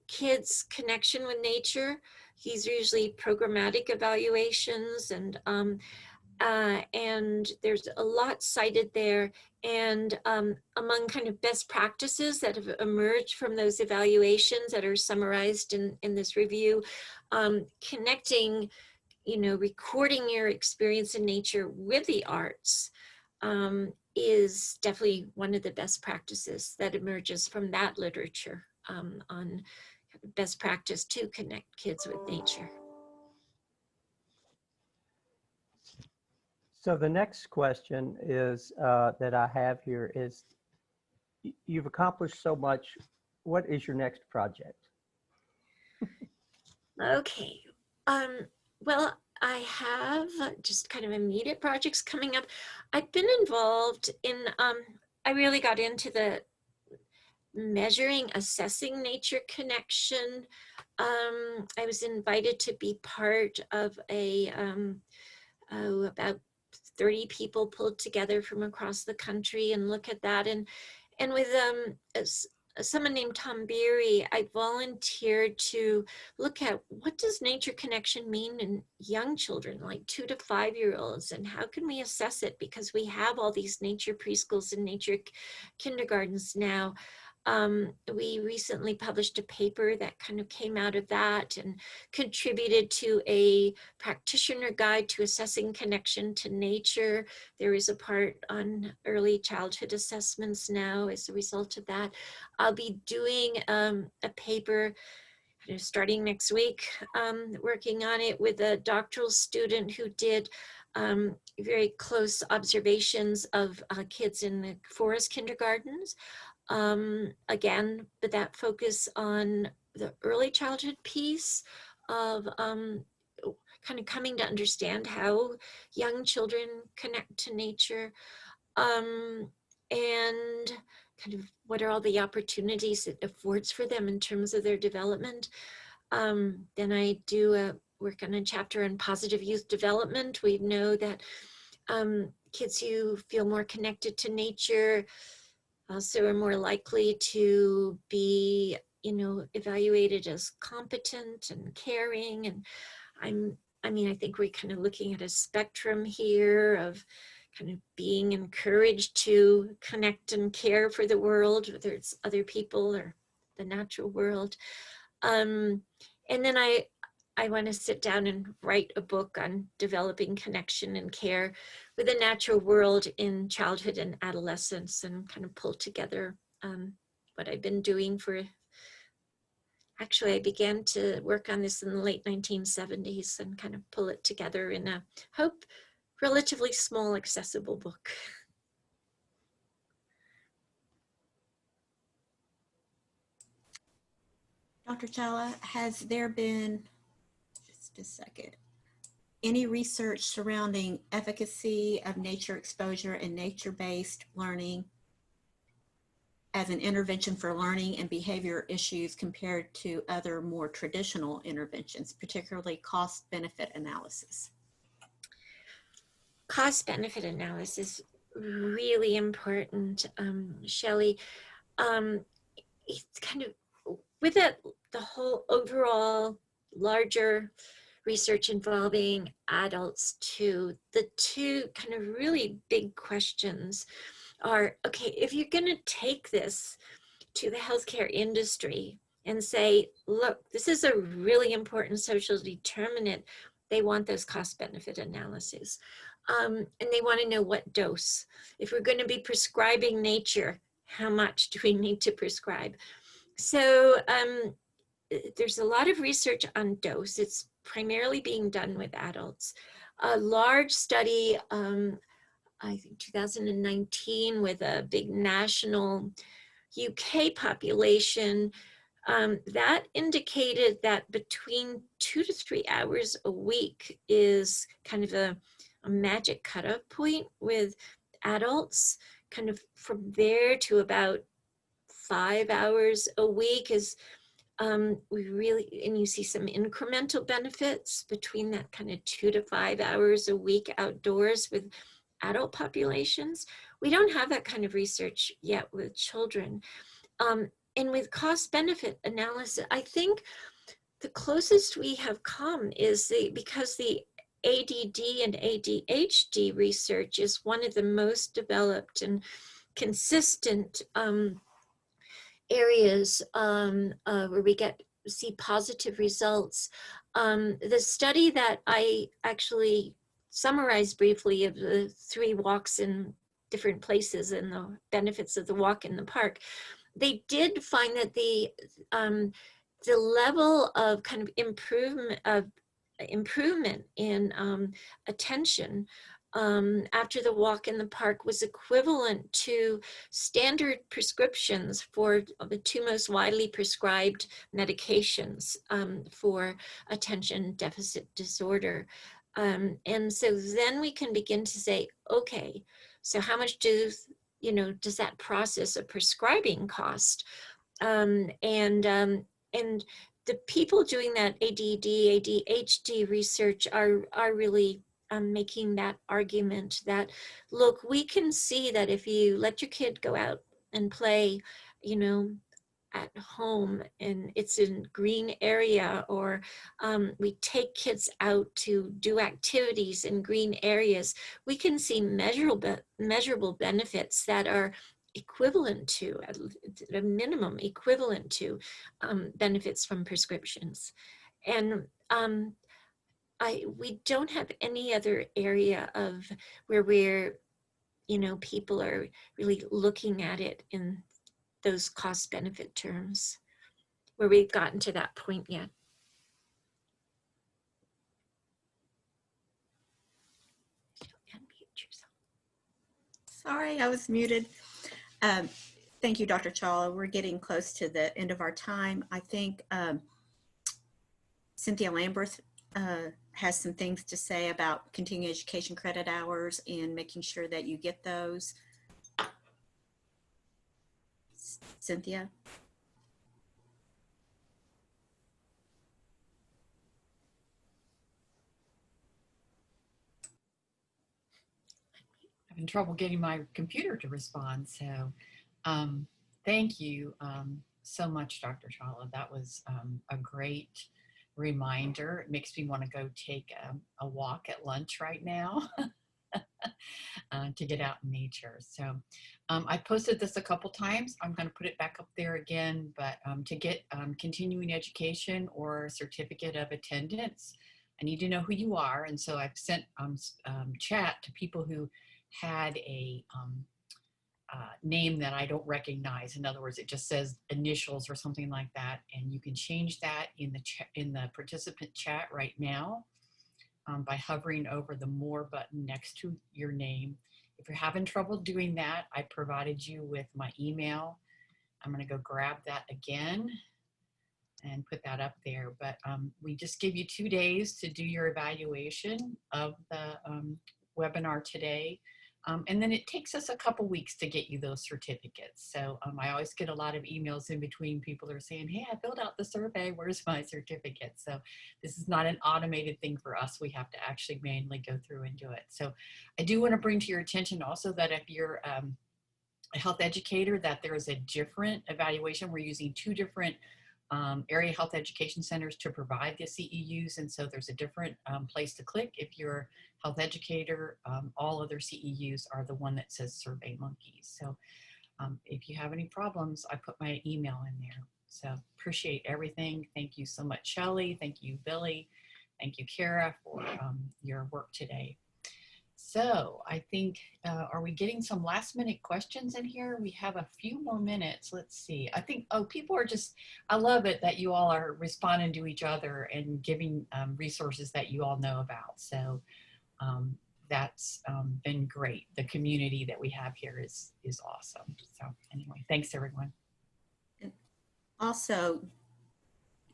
kids' connection with nature. These are usually programmatic evaluations, and there's a lot cited there. And among kind of best practices that have emerged from those evaluations that are summarized in this review, connecting, recording your experience in nature with the arts, is definitely one of the best practices that emerges from that literature on best practice to connect kids with nature. So the next question is that I have here is, you've accomplished so much. What is your next project? Okay. Well, I have just kind of immediate projects coming up. I've been involved in, I really got into the measuring, assessing nature connection. I was invited to be part of a, about 30 people pulled together from across the country and look at that. And with someone named Tom Beery, I volunteered to look at what does nature connection mean in young children, like 2 to 5 year olds, and how can we assess it? Because we have all these nature preschools and nature kindergartens now. We recently published a paper that kind of came out of that and contributed to a practitioner guide to assessing connection to nature. There is a part on early childhood assessments now as a result of that. I'll be doing a paper starting next week, working on it with a doctoral student who did very close observations of kids in the forest kindergartens. Again, but that focus on the early childhood piece of kind of coming to understand how young children connect to nature, and kind of what are all the opportunities it affords for them in terms of their development. Then I do work on a chapter on positive youth development. We know that kids who feel more connected to nature also are more likely to be, evaluated as competent and caring. And I think we're kind of looking at a spectrum here of kind of being encouraged to connect and care for the world, whether it's other people or the natural world. And then I want to sit down and write a book on developing connection and care with the natural world in childhood and adolescence, and kind of pull together what I've been doing for, actually I began to work on this in the late 1970s and kind of pull it together in a, hope, relatively small, accessible book. Dr. Chawla, has there been, just a second, any research surrounding efficacy of nature exposure and nature-based learning as an intervention for learning and behavior issues compared to other more traditional interventions, particularly cost-benefit analysis? Cost-benefit analysis, really important, Shelley. It's kind of, with it, the whole overall larger research involving adults too, the two kind of really big questions are, okay, if you're going to take this to the healthcare industry and say, look, this is a really important social determinant, they want those cost-benefit analyses. And they want to know what dose. If we're going to be prescribing nature, how much do we need to prescribe? So there's a lot of research on dose. It's primarily being done with adults. A large study, I think 2019, with a big national UK population, that indicated that between 2 to 3 hours a week is kind of a magic cutoff point with adults. Kind of from there to about 5 hours a week is we really, and you see some incremental benefits between that kind of 2 to 5 hours a week outdoors with adult populations. We don't have that kind of research yet with children. And with cost benefit analysis, I think the closest we have come is because the ADD and ADHD research is one of the most developed and consistent areas where we see positive results. The study that I actually summarized briefly of the 3 walks in different places and the benefits of the walk in the park. They did find that the level of kind of improvement in attention after the walk in the park was equivalent to standard prescriptions for the two most widely prescribed medications for attention deficit disorder. And so then we can begin to say, okay, so how much does that process of prescribing cost? And the people doing that ADD, ADHD research are really making that argument that, look, we can see that if you let your kid go out and play, at home and it's in green area, or we take kids out to do activities in green areas, we can see measurable benefits that are equivalent to, at a minimum, equivalent to benefits from prescriptions. And we don't have any other area of where we're, people are really looking at it in those cost benefit terms where we've gotten to that point yet. Sorry, I was muted. Thank you, Dr. Chawla. We're getting close to the end of our time. I think Cynthia Lamberth has some things to say about continuing education credit hours and making sure that you get those. Cynthia? Having trouble getting my computer to respond. So thank you so much, Dr. Chawla. That was a great reminder. It makes me want to go take a walk at lunch right now to get out in nature. So I posted this a couple times. I'm going to put it back up there again, but to get continuing education or certificate of attendance, I need to know who you are. And so I've sent chat to people who had a name that I don't recognize. In other words, it just says initials or something like that, and you can change that in the participant chat right now by hovering over the More button next to your name. If you're having trouble doing that, I provided you with my email. I'm going to go grab that again and put that up there. But we just give you 2 days to do your evaluation of the webinar today. And then it takes us a couple weeks to get you those certificates. So I always get a lot of emails in between. People are saying, hey, I filled out the survey, where's my certificate? So this is not an automated thing for us. We have to actually manually go through and do it. So I do want to bring to your attention also that if you're a health educator, that there is a different evaluation. We're using 2 different area health education centers to provide the CEUs, and so there's a different place to click. If you're a health educator, all other CEUs are the one that says Survey Monkeys. So if you have any problems, I put my email in there. So appreciate everything. Thank you so much, Shelley. Thank you, Billy. Thank you, Kara, for your work today. So I think, are we getting some last minute questions in here? We have a few more minutes. Let's see. I think, people are just, I love it that you all are responding to each other and giving resources that you all know about. So that's been great. The community that we have here is awesome. So anyway, thanks everyone. Also,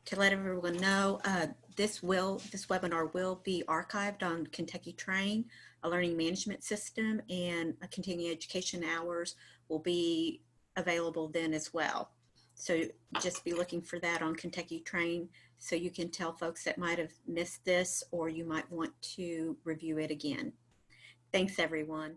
to let everyone know, this webinar will be archived on Kentucky Train, a learning management system, and a continuing education hours will be available then as well. So just be looking for that on Kentucky Train so you can tell folks that might have missed this or you might want to review it again. Thanks, everyone.